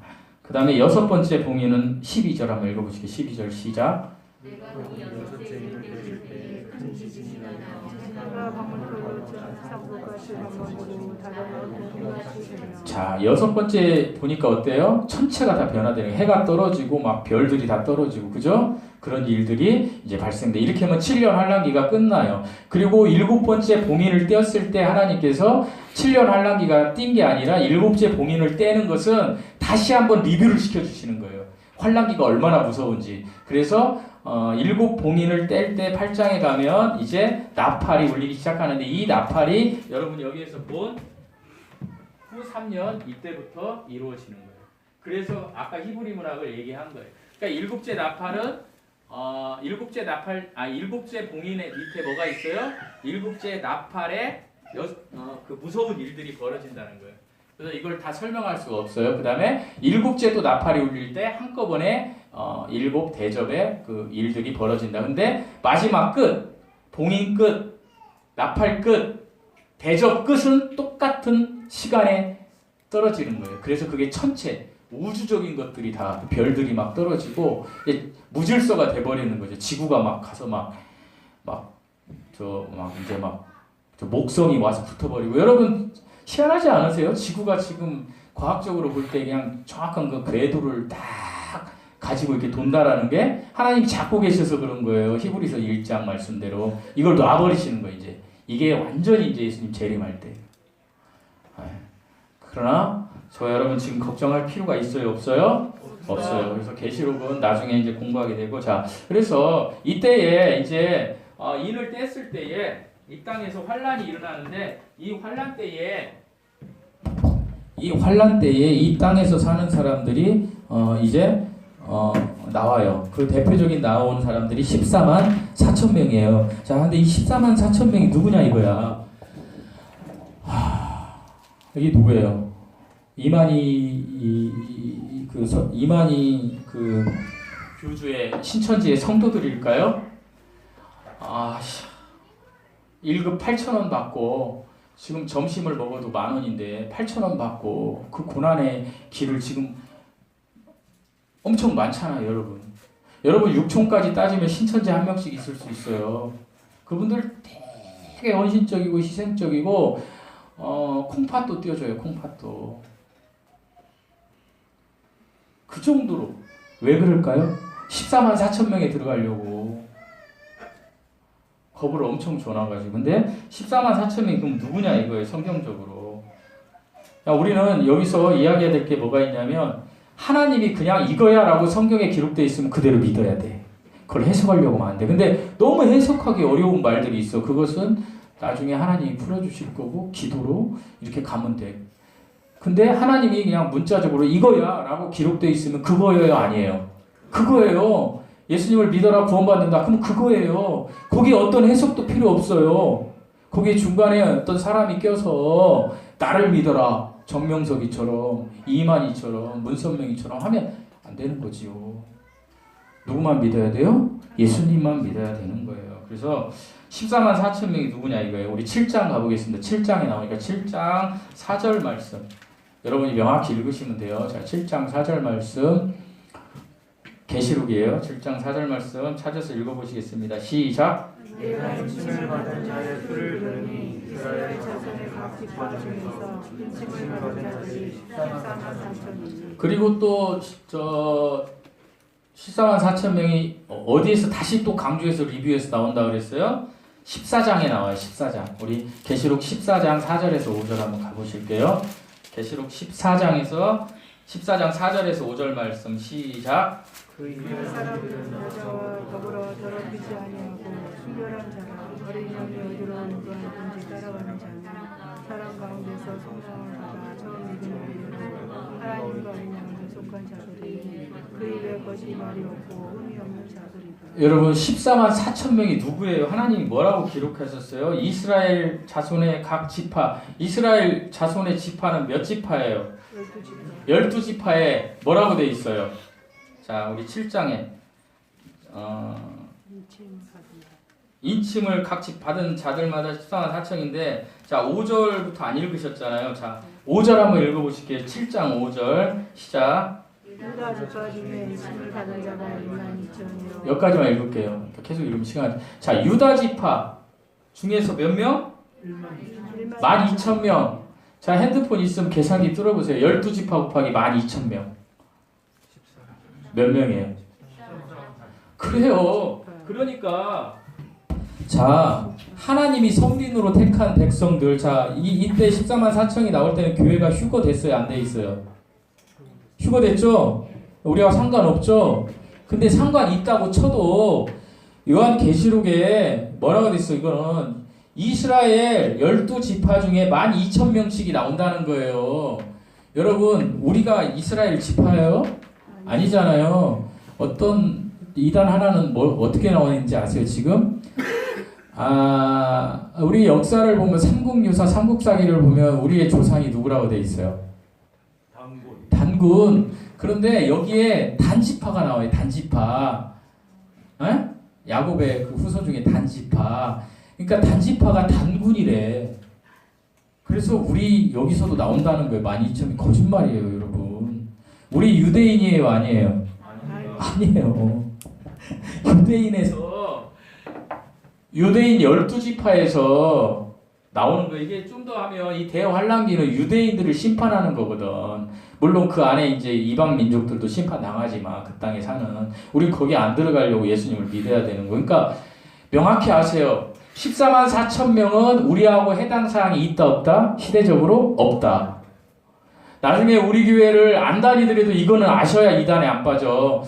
그 다음에 여섯 번째 봉인은 12절 한번 읽어보시게. 12절 시작. 내가 이 여섯째 일을 맺을 때 큰 지진이 나며 내가 방문토로 산불같이 방문으로 다가가 공통같이 되며 자, 여섯 번째 보니까 어때요? 천체가 다 변화되는 거예요. 해가 떨어지고 막 별들이 다 떨어지고 그죠? 그런 일들이 이제 발생돼. 이렇게 하면 7년 환란기가 끝나요. 그리고 일곱 번째 봉인을 떼었을 때 하나님께서 7년 환란기가 띈 게 아니라 일곱째 봉인을 떼는 것은 다시 한번 리뷰를 시켜주시는 거예요. 환란기가 얼마나 무서운지. 그래서 일곱 봉인을 뗄 때 8장에 가면 이제 나팔이 울리기 시작하는데 이 나팔이 여러분 여기에서 본 후 3년 이때부터 이루어지는 거예요. 그래서 아까 히브리 문학을 얘기한 거예요. 그러니까 일곱째 나팔은 일곱째 봉인의 밑에 뭐가 있어요? 일곱째 나팔에 그 무서운 일들이 벌어진다는 거예요. 그래서 이걸 다 설명할 수가 없어요. 그 다음에 일곱째 또 나팔이 울릴 때 한꺼번에 일곱 대접의 그 일들이 벌어진다. 근데 마지막 끝, 봉인 끝, 나팔 끝, 대접 끝은 똑같은 시간에 떨어지는 거예요. 그래서 그게 천체, 우주적인 것들이 다 별들이 막 떨어지고 무질서가 돼버리는 거죠. 지구가 막 가서 이제 저 목성이 와서 붙어버리고. 여러분 희한하지 않으세요? 지구가 지금 과학적으로 볼 때 그냥 정확한 그 궤도를 딱 가지고 이렇게 돈다라는 게 하나님이 잡고 계셔서 그런 거예요. 히브리서 1장 말씀대로 이걸 놔버리시는 거예요. 이제 이게 완전히 이제 예수님 재림할 때. 그러나 저 여러분 지금 걱정할 필요가 있어요, 없어요? 없어요. 그래서 계시록은 나중에 이제 공부하게 되고. 자, 그래서 이때에 이제 인을 뗐을 때에 이 땅에서 환란이 일어나는데 이 환란 때에 이 땅에서 사는 사람들이 이제 나와요. 그 대표적인 나온 사람들이 14만 4천 명이에요. 자, 근데 이 14만 4천 명이 누구냐 이거야. 이게 누구예요? 이만희 그 교주의 신천지의 성도들일까요? 1급 8,000원 받고 지금 점심을 먹어도 10,000원인데 8,000원 받고 그 고난의 길을 지금 엄청 많잖아요, 여러분. 여러분 6촌까지 따지면 신천지 한 명씩 있을 수 있어요. 그분들 되게 헌신적이고 희생적이고 콩팥도 띄워줘요, 콩팥도. 그 정도로. 왜 그럴까요? 14만 4천 명에 들어가려고 겁을 엄청 줘놔가지고. 근데 14만 4천 명이 그럼 누구냐 이거예요, 성경적으로. 우리는 여기서 이야기해야 될 게 뭐가 있냐면 하나님이 그냥 이거야 라고 성경에 기록되어 있으면 그대로 믿어야 돼. 그걸 해석하려고 하면 안 돼. 근데 너무 해석하기 어려운 말들이 있어. 그것은 나중에 하나님이 풀어주실 거고 기도로 이렇게 가면 돼. 근데 하나님이 그냥 문자적으로 이거야 라고 기록되어 있으면 그거예요, 아니에요? 그거예요. 예수님을 믿어라 구원받는다. 그럼 그거예요. 거기에 어떤 해석도 필요 없어요. 거기에 중간에 어떤 사람이 껴서 나를 믿어라. 정명석이처럼 이만희처럼 문선명이처럼 하면 안 되는 거지요. 누구만 믿어야 돼요? 예수님만 믿어야 되는 거예요. 그래서 14만 4천 명이 누구냐 이거예요. 우리 7장 가보겠습니다. 7장에 나오니까 7장 4절 말씀. 여러분이 명확히 읽으시면 돼요. 자, 7장 4절 말씀. 계시록이에요. 7장 4절 말씀 찾아서 읽어보시겠습니다. 시작. 내가 인침을 받은 자의 수를 들으니 이스라엘 자손의 각 지파 중에서 인침을 받은 자들이 14만 4천이니. 그리고 또 14만 4천 명이 어디에서 다시 또 강조해서 리뷰해서 나온다 그랬어요? 14장에 나와요. 14장. 우리 계시록 14장 4절에서 5절 한번 가보실게요. 계시록 14장에서 14장 4절에서 5절 말씀 시작. 그 이스라엘 사람들은 여자와 더불어 더럽히지 아니하고 순결한 자라 어린 영이 어지러운 건 본지 따라가는 자나 사람 가운데서 성령을 받아 처음 믿음을 이루고 하나님과 언약에 속한 자들이 그 입에 거짓 말이 없고 흠이 없는 자들이다. 여러분 14만 4천 명이 누구예요? 하나님이 뭐라고 기록하셨어요? 이스라엘 자손의 각 지파. 이스라엘 자손의 지파는 몇 지파예요? 12지파. 12지파에 뭐라고 돼 있어요? 자, 우리 7장에 인침을 각각 받은 자들마다 14만 4천인데 자 5절부터 안 읽으셨잖아요. 자 5절 한번 읽어보실게요. 7장 5절 시작. 유다 지파 중에 인침을 받은 자가 2만 2천이요. 여기까지만 읽을게요. 계속 읽으면 시간. 자 유다 지파 중에서 몇 명? 12,000명. 자 핸드폰 있으면 계산기 뚫어보세요. 12지파 곱하기 12,000명. 몇 명이에요? 그래요. 그러니까 자 하나님이 성린으로 택한 백성들 자 이때 14만 4천이 나올 때는 교회가 휴거 됐어요? 안 돼 있어요? 휴거 됐죠? 우리와 상관없죠? 근데 상관 있다고 쳐도 요한계시록에 뭐라고 돼 있어? 이거는 이스라엘 12지파 중에 12,000명씩이 나온다는 거예요. 여러분 우리가 이스라엘 지파예요? 아니잖아요. 어떤 이단 하나는 뭐 어떻게 나오는지 아세요? 지금 우리 역사를 보면 삼국유사 삼국사기를 보면 우리의 조상이 누구라고 돼 있어요? 단군. 그런데 여기에 단지파가 나와요. 단지파. 에? 야곱의 그 후손 중에 단지파. 그러니까 단지파가 단군이래. 그래서 우리 여기서도 나온다는 거예요. 12,000이 거짓말이에요, 여러분. 우리 유대인이에요, 아니에요? 아니에요. 유대인 12지파에서 나오는 거. 이게 좀 더 하면 이 대환란기는 유대인들을 심판하는 거거든. 물론 그 안에 이제 이방 민족들도 심판 당하지만 그 땅에 사는 우리 거기 안 들어가려고 예수님을 믿어야 되는 거. 그러니까 명확히 아세요. 14만 4천 명은 우리하고 해당 사항이 있다 없다? 시대적으로 없다. 나중에 우리 교회를 안 다니더라도 이거는 아셔야 이단에 안 빠져.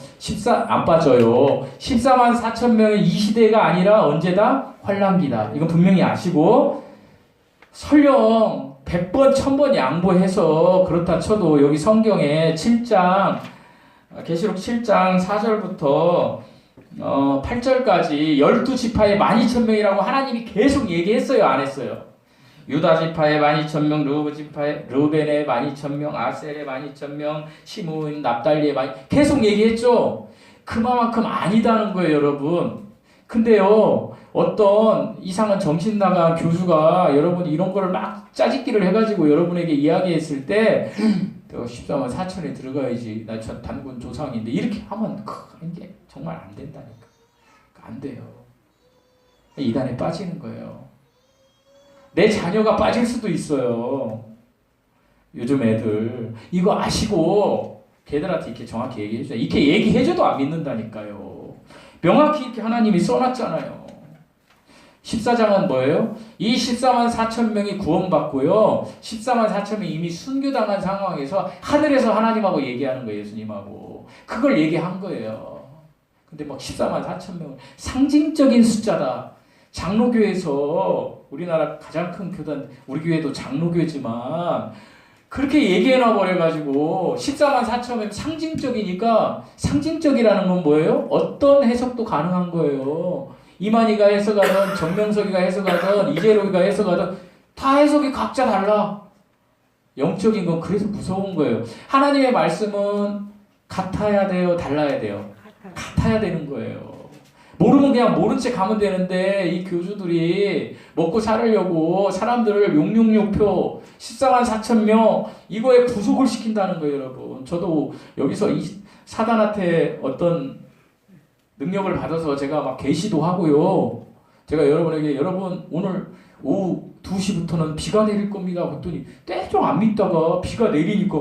안 빠져요. 14만 4천 명은 이 시대가 아니라 언제다? 환란기다. 이건 분명히 아시고 설령 100번 1000번 양보해서 그렇다 쳐도 여기 성경에 7장 계시록 7장 4절부터 8절까지 12지파에 12,000명이라고 하나님이 계속 얘기했어요? 안 했어요? 유다 지파에 12,000명, 르벤에 12,000명, 아셀에 12,000명, 시므온, 납달리에 계속 얘기했죠? 그만큼 아니다는 거예요, 여러분. 근데요, 어떤 이상한 정신 나간 교수가 여러분 이런 거를 막 짜집기를 해가지고 여러분에게 이야기했을 때 내가 14만 4천에 들어가야지. 나 저 단군 조상인데 이렇게 하면 이게 정말 안 된다니까. 안 돼요. 이단에 빠지는 거예요. 내 자녀가 빠질 수도 있어요. 요즘 애들 이거 아시고 걔들한테 이렇게 정확히 얘기해줘요. 이렇게 얘기해줘도 안 믿는다니까요. 명확히 이렇게 하나님이 써놨잖아요. 14장은 뭐예요? 이 14만 4천 명이 구원받고요. 14만 4천 명이 이미 순교당한 상황에서 하늘에서 하나님하고 얘기하는 거예요. 예수님하고. 그걸 얘기한 거예요. 근데 막 14만 4천 명은 상징적인 숫자다. 장로교에서 우리나라 가장 큰 교단, 우리 교회도 장로교지만 그렇게 얘기해놔 버려가지고 14만 4천명 상징적이니까 상징적이라는 건 뭐예요? 어떤 해석도 가능한 거예요. 이만희가 해석하든 정명석이가 해석하든 이재록이가 해석하든 다 해석이 각자 달라. 영적인 건 그래서 무서운 거예요. 하나님의 말씀은 같아야 돼요? 달라야 돼요? 같아야 되는 거예요. 모르면 그냥 모른 채 가면 되는데 이 교주들이 먹고 살으려고 사람들을 666표 14만 4천 명 이거에 구속을 시킨다는 거예요, 여러분. 저도 여기서 이 사단한테 어떤 능력을 받아서 제가 막 계시도 하고요. 제가 여러분에게 여러분 오늘 오후 2시부터는 비가 내릴 겁니다. 그랬더니 떼좀 안 믿다가 비가 내리니까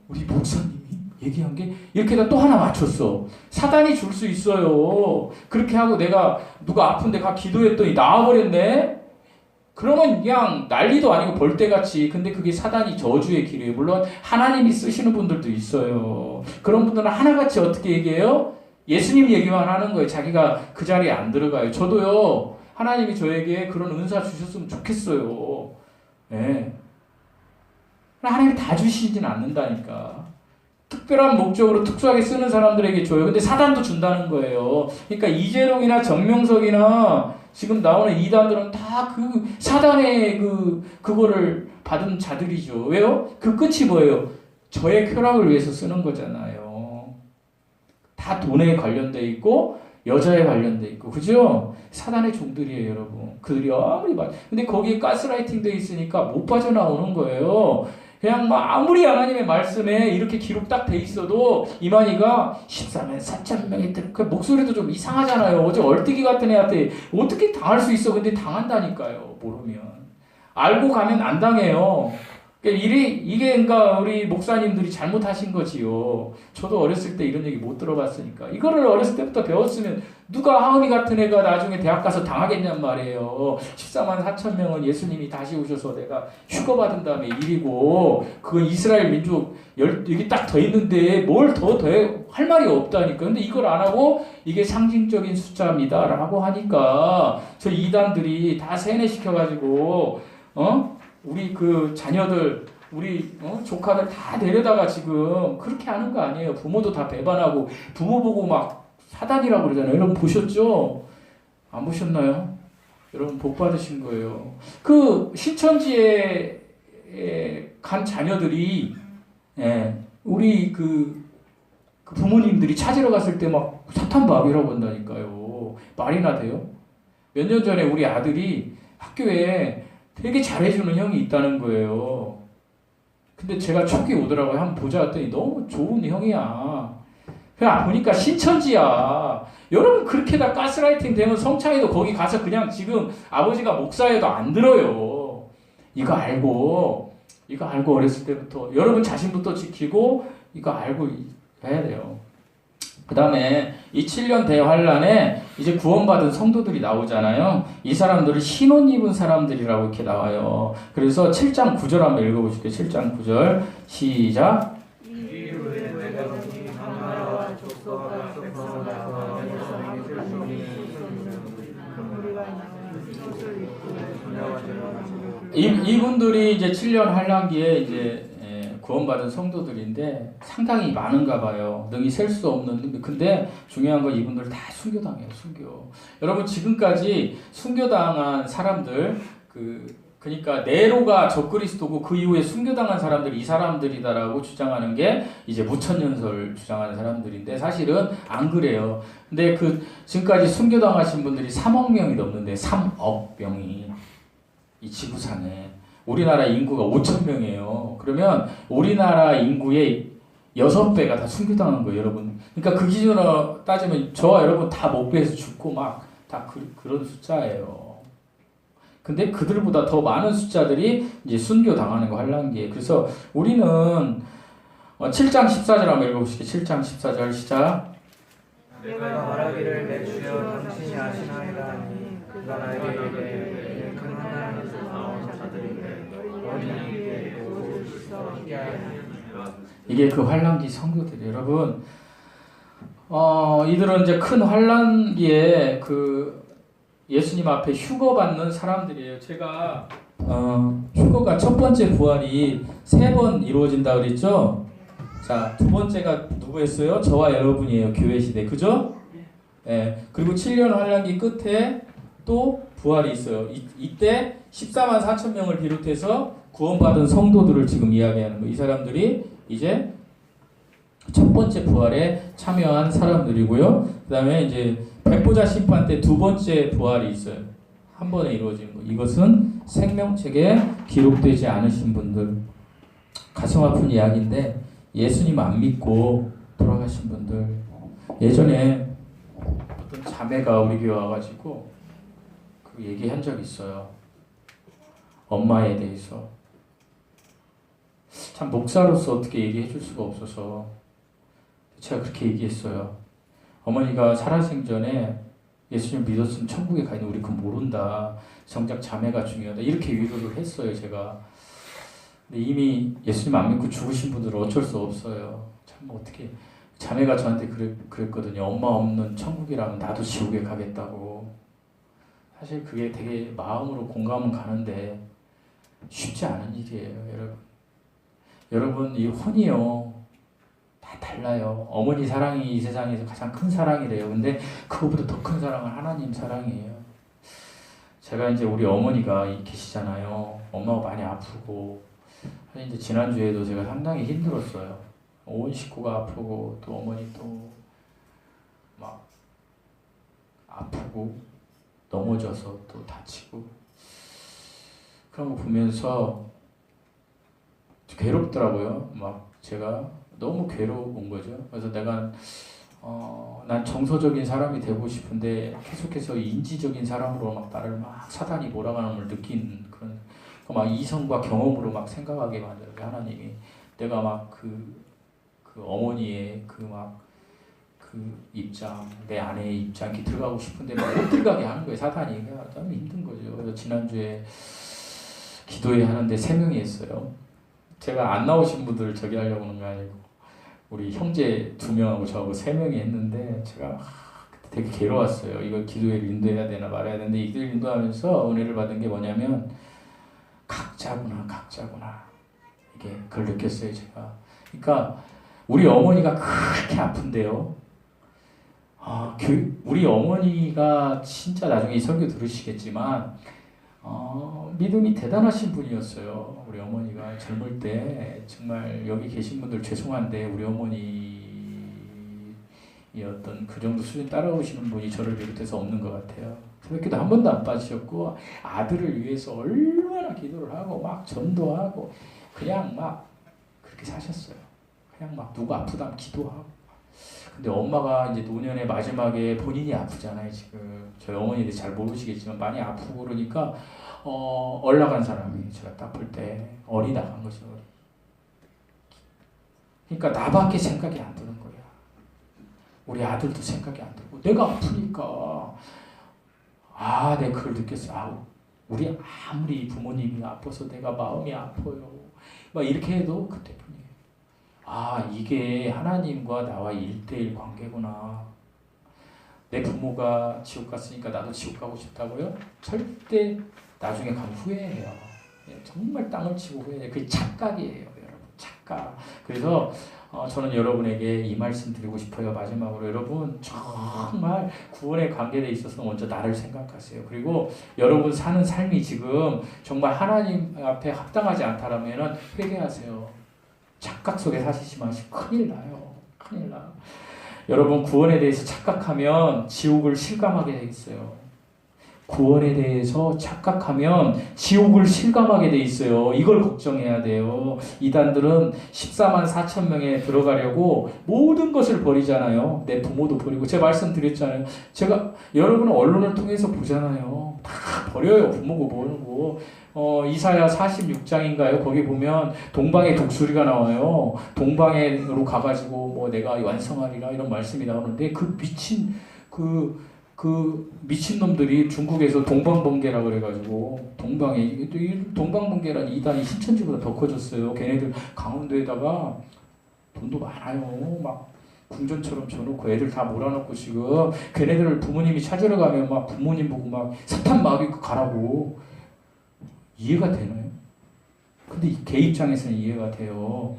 우리 목사님이 얘기한 게 이렇게다 또 하나 맞췄어. 사단이 줄 수 있어요. 그렇게 하고 내가 누가 아픈데 가 기도했더니 나아버렸네. 그러면 그냥 난리도 아니고 벌떼같이. 근데 그게 사단이 저주의 길이에요. 물론 하나님이 쓰시는 분들도 있어요. 그런 분들은 하나같이 어떻게 얘기해요? 예수님 얘기만 하는 거예요. 자기가 그 자리에 안 들어가요. 저도요. 하나님이 저에게 그런 은사 주셨으면 좋겠어요. 네. 하나님이 다 주시진 않는다니까. 특별한 목적으로 특수하게 쓰는 사람들에게 줘요. 근데 사단도 준다는 거예요. 그러니까 이재룡이나 정명석이나 지금 나오는 이단들은 다 그 사단의 그거를 받은 자들이죠. 왜요? 그 끝이 뭐예요? 저의 쾌락을 위해서 쓰는 거잖아요. 다 돈에 관련돼 있고 여자에 관련돼 있고, 그죠? 사단의 종들이에요, 여러분. 그들이 아무리 근데 거기에 가스라이팅 돼 있으니까 못 빠져나오는 거예요. 그냥 막 아무리 하나님의 말씀에 이렇게 기록 딱 돼 있어도 이만희가 14만 4천 명이 그 목소리도 좀 이상하잖아요. 어제 얼뜨기 같은 애한테 어떻게 당할 수 있어? 근데 당한다니까요. 모르면. 알고 가면 안 당해요. 이게 그러니까 우리 목사님들이 잘못하신 거지요. 저도 어렸을 때 이런 얘기 못 들어봤으니까. 이거를 어렸을 때부터 배웠으면 누가 하은이 같은 애가 나중에 대학 가서 당하겠냔 말이에요. 14만 4천 명은 예수님이 다시 오셔서 내가 휴거받은 다음에 일이고, 그건 이스라엘 민족 여기 딱 더 있는데 뭘 더 할 말이 없다니까. 근데 이걸 안 하고 이게 상징적인 숫자입니다라고 하니까 저 이단들이 다 세뇌시켜가지고 우리 그 자녀들, 우리 조카들 다 데려다가 지금 그렇게 하는 거 아니에요. 부모도 다 배반하고 부모 보고 막 사단이라고 그러잖아요. 여러분 보셨죠? 안 보셨나요? 여러분 복 받으신 거예요. 그 신천지에 간 자녀들이 우리 그 부모님들이 찾으러 갔을 때 막 사탄마귀라고 한다니까요. 말이나 돼요? 몇 년 전에 우리 아들이 학교에 되게 잘해주는 형이 있다는 거예요. 근데 제가 촉이 오더라고요. 한번 보자 했더니 너무 좋은 형이야. 그냥 보니까 신천지야. 여러분 그렇게 다 가스라이팅 되면 성창이도 거기 가서 그냥 지금 아버지가 목사해도 안 들어요. 이거 알고 어렸을 때부터 여러분 자신부터 지키고 이거 알고 해야 돼요. 그 다음에 이 7년 대환란에 이제 구원받은 성도들이 나오잖아요. 이 사람들을 흰옷 입은 사람들이라고 이렇게 나와요. 그래서 7장 9절 한번 읽어보실게요. 7장 9절 시작. 이분들이 이제 7년 환란기에 이제 구원받은 성도들인데 상당히 많은가 봐요. 능히 셀 수 없는. 근데 중요한 건 이분들 다 순교당해요. 순교. 여러분 지금까지 순교당한 사람들 그러니까 네로가 적그리스도고 그 이후에 순교당한 사람들이 이 사람들이다라고 주장하는 게 이제 무천년설 주장하는 사람들인데 사실은 안 그래요. 근데 지금까지 순교당하신 분들이 3억 명이 넘는데 3억 명이 이 지구상에. 우리나라 인구가 5천 명이에요. 그러면 우리나라 인구의 6배가 다 순교당한 거예요, 여러분. 그러니까 그 기준으로 따지면 저와 여러분 다 목배에서 죽고 막 다 그런 숫자예요. 근데 그들보다 더 많은 숫자들이 이제 순교당하는 거 환란기에. 그래서 우리는 7장 14절 한번 읽어보실게요. 7장 14절 시작. 내가 말하기를 내 주여 당신이 아시나이다 하니 그가 나에게 이르되 큰 하나님에서 나온 자들인데 너희에게 옷을 씻어 입게 하니. 이게 그 환란기 성도들이 여러분. 이들은 이제 큰 환란기에 예수님 앞에 휴거받는 사람들이에요. 제가 스토커가 첫 번째 부활이 3번 이루어진다 그랬죠? 자, 두 번째가 누구였어요? 저와 여러분이에요. 교회 시대. 그죠? 예. 그리고 7년 환란기 끝에 또 부활이 있어요. 이때 14만 4천 명을 비롯해서 구원받은 성도들을 지금 이야기하는 거예요. 이 사람들이 이제 첫 번째 부활에 참여한 사람들이고요. 그 다음에 이제 백보자 심판 때 두 번째 부활이 있어요. 한 번에 이루어지는 거. 이것은 생명책에 기록되지 않으신 분들. 가슴 아픈 이야기인데 예수님 안 믿고 돌아가신 분들. 예전에 어떤 자매가 우리 교회 와가지고 그 얘기한 적 있어요. 엄마에 대해서. 참 목사로서 어떻게 얘기해 줄 수가 없어서 제가 그렇게 얘기했어요. 어머니가 살아생전에 예수님 믿었으면 천국에 가 있는 우리 그거 모른다. 정작 자매가 중요하다. 이렇게 위로를 했어요, 제가. 근데 이미 예수님 안 믿고 죽으신 분들은 어쩔 수 없어요. 참 어떻게 자매가 저한테 그랬거든요. 엄마 없는 천국이라면 나도 지옥에 가겠다고. 사실 그게 되게 마음으로 공감은 가는데 쉽지 않은 일이에요, 여러분. 여러분, 이 혼이요 다 달라요. 어머니 사랑이 이 세상에서 가장 큰 사랑이래요. 근데 그거보다 더 큰 사랑은 하나님 사랑이에요. 제가 이제 우리 어머니가 계시잖아요. 엄마가 많이 아프고 이제 지난주에도 제가 상당히 힘들었어요. 온 식구가 아프고 또 어머니 또 막 아프고 넘어져서 또 다치고 그런 거 보면서 괴롭더라고요. 막 제가 너무 괴로운 거죠. 그래서 내가 난 정서적인 사람이 되고 싶은데 계속해서 인지적인 사람으로 막 나를 막 사단이 몰아가는 걸 느낀 그런 막 이성과 경험으로 막 생각하게 만들어요. 하나님이 내가 막 그 어머니의 그 입장, 내 아내의 입장 이렇게 들어가고 싶은데 막 못 들어가게 하는 거예요. 사단이. 너무 힘든 거죠. 그래서 지난주에 기도회 하는데 3명이 했어요. 제가 안 나오신 분들 저기 하려고 하는 거 아니고 우리 형제 2명하고 저하고 3명이 했는데 제가 그때 되게 괴로웠어요. 이걸 기도회를 인도해야 되나 말아야 되는데 이들 인도하면서 은혜를 받은 게 뭐냐면 각자구나 이게 그걸 느꼈어요, 제가. 그러니까 우리 어머니가 그렇게 아픈데요. 우리 어머니가 진짜 나중에 이 설교 들으시겠지만 믿음이 대단하신 분이었어요. 우리 어머니가 젊을 때 정말 여기 계신 분들 죄송한데 우리 어머니 어떤 그 정도 수준 따라오시는 분이 저를 비롯해서 없는 것 같아요. 새벽기도 한 번도 안 빠지셨고 아들을 위해서 얼마나 기도를 하고 막 전도하고 그냥 막 그렇게 사셨어요. 그냥 막 누가 아프다면 기도하고. 근데 엄마가 이제 노년의 마지막에 본인이 아프잖아요, 지금. 저희 어머니들 잘 모르시겠지만 많이 아프고 그러니까 올라간 사람이 제가 딱 볼 때 어리 나간 거죠. 그러니까 나밖에 생각이 안 드는 거야. 우리 아들도 생각이 안 들고 내가 아프니까 내가 그걸 느꼈어. 우리 아무리 부모님이 아파서 내가 마음이 아파요. 막 이렇게 해도 그때뿐이에요. 이게 하나님과 나와 1대1 관계구나. 내 부모가 지옥 갔으니까 나도 지옥 가고 싶다고요? 절대 나중에 가면 후회해요. 정말 땅을 치고 후회해요. 그게 착각이에요, 여러분. 착각. 그래서 저는 여러분에게 이 말씀 드리고 싶어요. 마지막으로 여러분 정말 구원에 관계돼 있어서 먼저 나를 생각하세요. 그리고 여러분 사는 삶이 지금 정말 하나님 앞에 합당하지 않다라면 회개하세요. 착각 속에 사시지 마시고 큰일 나요. 큰일 나. 여러분 구원에 대해서 착각하면 지옥을 실감하게 돼 있어요. 구원에 대해서 착각하면 지옥을 실감하게 돼 있어요. 이걸 걱정해야 돼요. 이단들은 14만 4천 명에 들어가려고 모든 것을 버리잖아요. 내 부모도 버리고 제가 말씀드렸잖아요. 제가 여러분은 언론을 통해서 보잖아요. 다 버려요. 부모고 뭐고. 이사야 46장인가요? 거기 보면 동방의 독수리가 나와요. 동방으로 가가지고 뭐 내가 완성하리라 이런 말씀이 나오는데 그 미친 놈들이 중국에서 동방번개라 그래가지고 동방번개라는 이단이 신천지보다 더 커졌어요. 걔네들 강원도에다가 돈도 많아요. 막 궁전처럼 쳐놓고 애들 다 몰아넣고 지금 걔네들 부모님이 찾으러 가면 막 부모님 보고 막 사탄 마귀 가라고. 이해가 되나요? 근데 걔 입장에서는 이해가 돼요.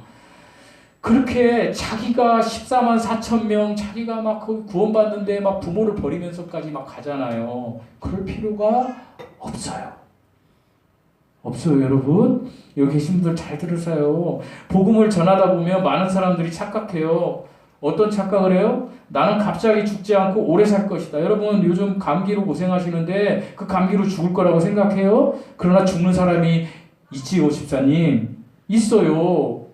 그렇게 자기가 14만 4천 명, 자기가 막 거기 구원받는데 막 부모를 버리면서까지 막 가잖아요. 그럴 필요가 없어요. 없어요, 여러분. 여기 계신 분들 잘 들으세요. 복음을 전하다 보면 많은 사람들이 착각해요. 어떤 착각을 해요? 나는 갑자기 죽지 않고 오래 살 것이다. 여러분 요즘 감기로 고생하시는데 그 감기로 죽을 거라고 생각해요? 그러나 죽는 사람이 있지요, 집사님. 있어요.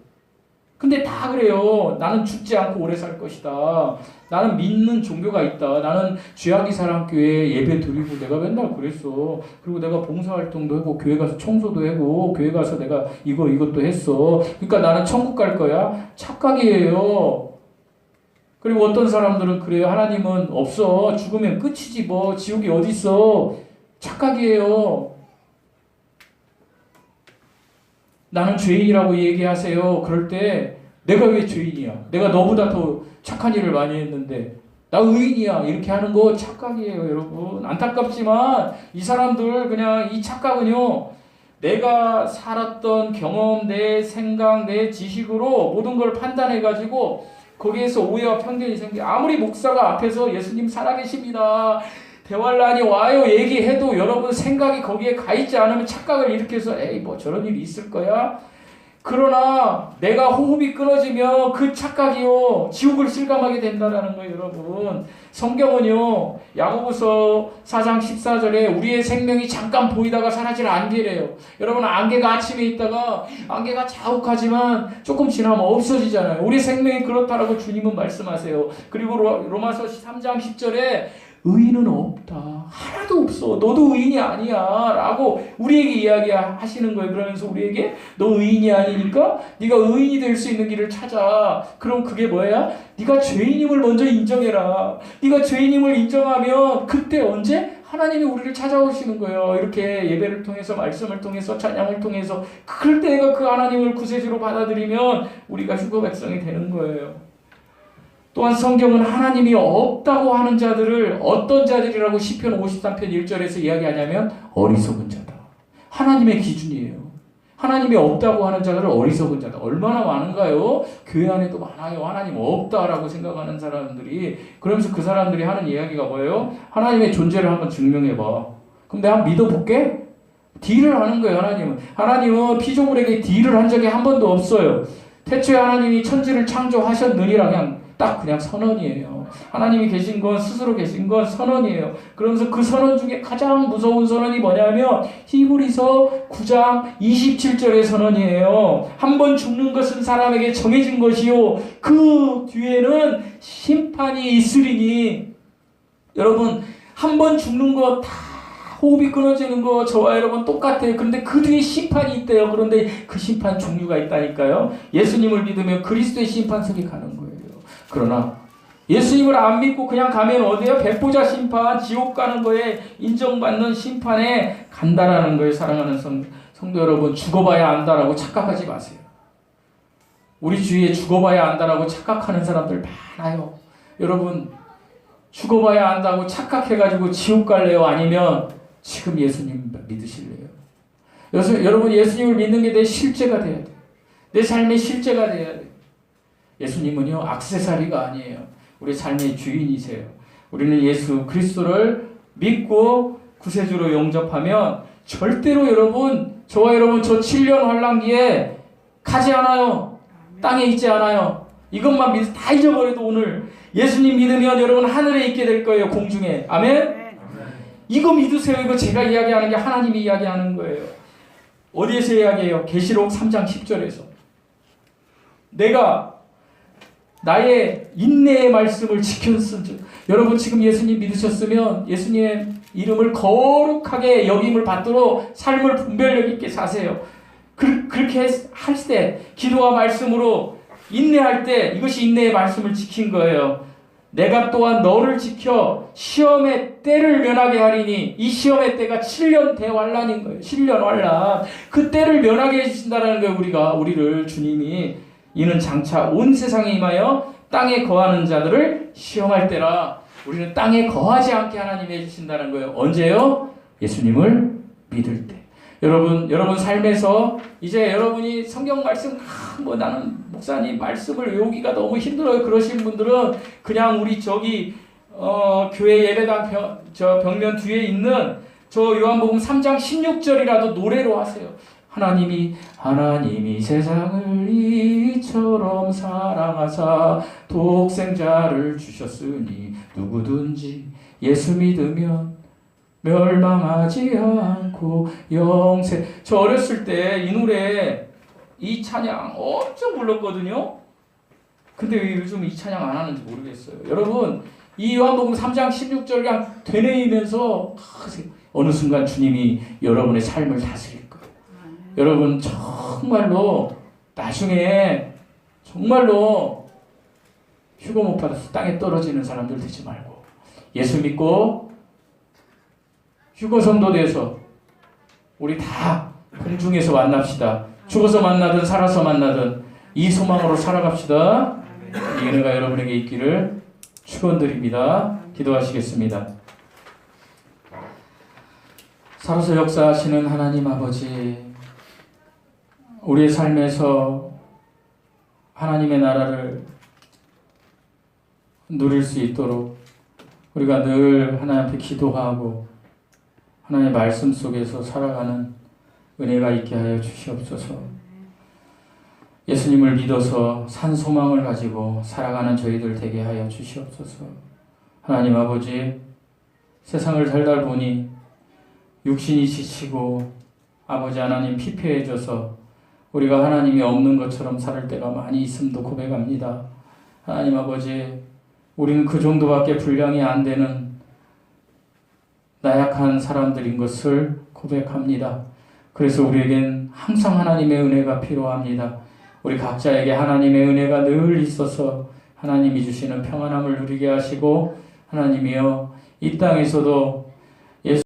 근데 다 그래요. 나는 죽지 않고 오래 살 것이다. 나는 믿는 종교가 있다. 나는 쥐야기 사랑교회 예배 드리고 내가 맨날 그랬어. 그리고 내가 봉사활동도 하고 교회 가서 청소도 하고 교회 가서 내가 이것도 했어. 그러니까 나는 천국 갈 거야. 착각이에요. 그리고 어떤 사람들은 그래요. 하나님은 없어. 죽으면 끝이지 뭐. 지옥이 어디 있어. 착각이에요. 나는 죄인이라고 얘기하세요. 그럴 때 내가 왜 죄인이야? 내가 너보다 더 착한 일을 많이 했는데 나 의인이야. 이렇게 하는 거 착각이에요, 여러분. 안타깝지만 이 사람들 그냥 이 착각은요. 내가 살았던 경험, 내 생각, 내 지식으로 모든 걸 판단해가지고 거기에서 오해와 편견이 생겨. 아무리 목사가 앞에서 예수님 살아계십니다. 대환란이 와요 얘기해도 여러분 생각이 거기에 가 있지 않으면 착각을 일으켜서 에이 뭐 저런 일이 있을 거야. 그러나 내가 호흡이 끊어지면 그 착각이요 지옥을 실감하게 된다라는 거예요, 여러분. 성경은요 야고보서 4장 14절에 우리의 생명이 잠깐 보이다가 사라질 안개래요. 여러분 안개가 아침에 있다가 안개가 자욱하지만 조금 지나면 없어지잖아요. 우리 생명이 그렇다라고 주님은 말씀하세요. 그리고 로마서 3장 10절에 의인은 없다. 하나도 없어. 너도 의인이 아니야. 라고 우리에게 이야기하시는 거예요. 그러면서 우리에게 너 의인이 아니니까 네가 의인이 될 수 있는 길을 찾아. 그럼 그게 뭐야? 네가 죄인임을 먼저 인정해라. 네가 죄인임을 인정하면 그때 언제? 하나님이 우리를 찾아오시는 거예요. 이렇게 예배를 통해서 말씀을 통해서 찬양을 통해서 그럴 때 내가 그 하나님을 구세주로 받아들이면 우리가 휴거 백성이 되는 거예요. 또한 성경은 하나님이 없다고 하는 자들을 어떤 자들이라고 시편 53편 1절에서 이야기하냐면 어리석은 자다. 하나님의 기준이에요. 하나님이 없다고 하는 자들을 어리석은 자다. 얼마나 많은가요? 교회 안에도 많아요. 하나님 없다라고 생각하는 사람들이. 그러면서 그 사람들이 하는 이야기가 뭐예요? 하나님의 존재를 한번 증명해봐. 그럼 내가 한번 믿어볼게? 딜을 하는 거예요, 하나님은. 하나님은 피조물에게 딜을 한 적이 한 번도 없어요. 태초에 하나님이 천지를 창조하셨느니라 그냥 선언이에요. 하나님이 계신 건 스스로 계신 건 선언이에요. 그러면서 그 선언 중에 가장 무서운 선언이 뭐냐면 히브리서 9장 27절의 선언이에요. 한 번 죽는 것은 사람에게 정해진 것이요 그 뒤에는 심판이 있으리니. 여러분 한 번 죽는 거 다 호흡이 끊어지는 거 저와 여러분 똑같아요. 그런데 그 뒤에 심판이 있대요. 그런데 그 심판 종류가 있다니까요. 예수님을 믿으면 그리스도의 심판석에 가는 거예요. 그러나 예수님을 안 믿고 그냥 가면 어디요? 백보자 심판, 지옥 가는 거에 인정받는 심판에 간다라는 거예요. 사랑하는 성도 여러분, 죽어봐야 안다라고 착각하지 마세요. 우리 주위에 죽어봐야 안다라고 착각하는 사람들 많아요. 여러분 죽어봐야 안다고 착각해가지고 지옥 갈래요? 아니면 지금 예수님 믿으실래요? 여러분 예수님을 믿는 게 내 실제가 돼야 돼요. 내 삶의 실제가 돼야 돼요. 예수님은요 액세서리가 아니에요. 우리 삶의 주인이세요. 우리는 예수 그리스도를 믿고 구세주로 영접하면 절대로 여러분 저와 여러분 저 7년 환란기에 가지 않아요. 땅에 있지 않아요. 이것만 믿어 다 잊어버려도 오늘 예수님 믿으면 여러분 하늘에 있게 될 거예요. 공중에. 아멘? 이거 믿으세요. 이거 제가 이야기하는 게 하나님이 이야기하는 거예요. 어디에서 이야기해요? 계시록 3장 10절에서 내가 나의 인내의 말씀을 지켰은즉. 여러분 지금 예수님 믿으셨으면 예수님의 이름을 거룩하게 여김을 받도록 삶을 분별력 있게 사세요. 그렇게 할 때 기도와 말씀으로 인내할 때 이것이 인내의 말씀을 지킨 거예요. 내가 또한 너를 지켜 시험의 때를 면하게 하리니. 이 시험의 때가 7년 대환란인 거예요. 7년 환란. 그 때를 면하게 해주신다는 거예요. 우리를 주님이. 이는 장차 온 세상에 임하여 땅에 거하는 자들을 시험할 때라. 우리는 땅에 거하지 않게 하나님이 해주신다는 거예요. 언제요? 예수님을 믿을 때. 여러분 삶에서 이제 여러분이 성경 말씀 뭐 나는 목사님 말씀을 외우기가 너무 힘들어요. 그러신 분들은 그냥 우리 저기 교회 예배당 벽면 뒤에 있는 저 요한복음 3장 16절이라도 노래로 하세요. 하나님이 세상을 이처럼 사랑하사 독생자를 주셨으니 누구든지 예수 믿으면 멸망하지 않고 영생. 저 어렸을 때 이 노래 이 찬양 엄청 불렀거든요. 근데 왜 요즘 이 찬양 안 하는지 모르겠어요. 여러분 이 요한복음 3장 16절 그냥 되뇌이면서 어느 순간 주님이 여러분의 삶을 다스릴 거예요. 여러분 정말로 나중에 정말로 휴거 못 받아서 땅에 떨어지는 사람들 되지 말고 예수 믿고 휴거 성도 돼서 우리 다 공중에서 만납시다. 죽어서 만나든 살아서 만나든 이 소망으로 살아갑시다. 이 은혜가 여러분에게 있기를 축원드립니다. 기도하시겠습니다. 살아서 역사하시는 하나님 아버지, 우리의 삶에서 하나님의 나라를 누릴 수 있도록 우리가 늘 하나님 앞에 기도하고 하나님의 말씀 속에서 살아가는 은혜가 있게 하여 주시옵소서. 예수님을 믿어서 산 소망을 가지고 살아가는 저희들 되게 하여 주시옵소서. 하나님 아버지, 세상을 살다 보니 육신이 지치고 아버지 하나님 피폐해져서 우리가 하나님이 없는 것처럼 살 때가 많이 있음도 고백합니다. 하나님 아버지, 우리는 그 정도밖에 분량이 안 되는 나약한 사람들인 것을 고백합니다. 그래서 우리에겐 항상 하나님의 은혜가 필요합니다. 우리 각자에게 하나님의 은혜가 늘 있어서 하나님이 주시는 평안함을 누리게 하시고 하나님이여 이 땅에서도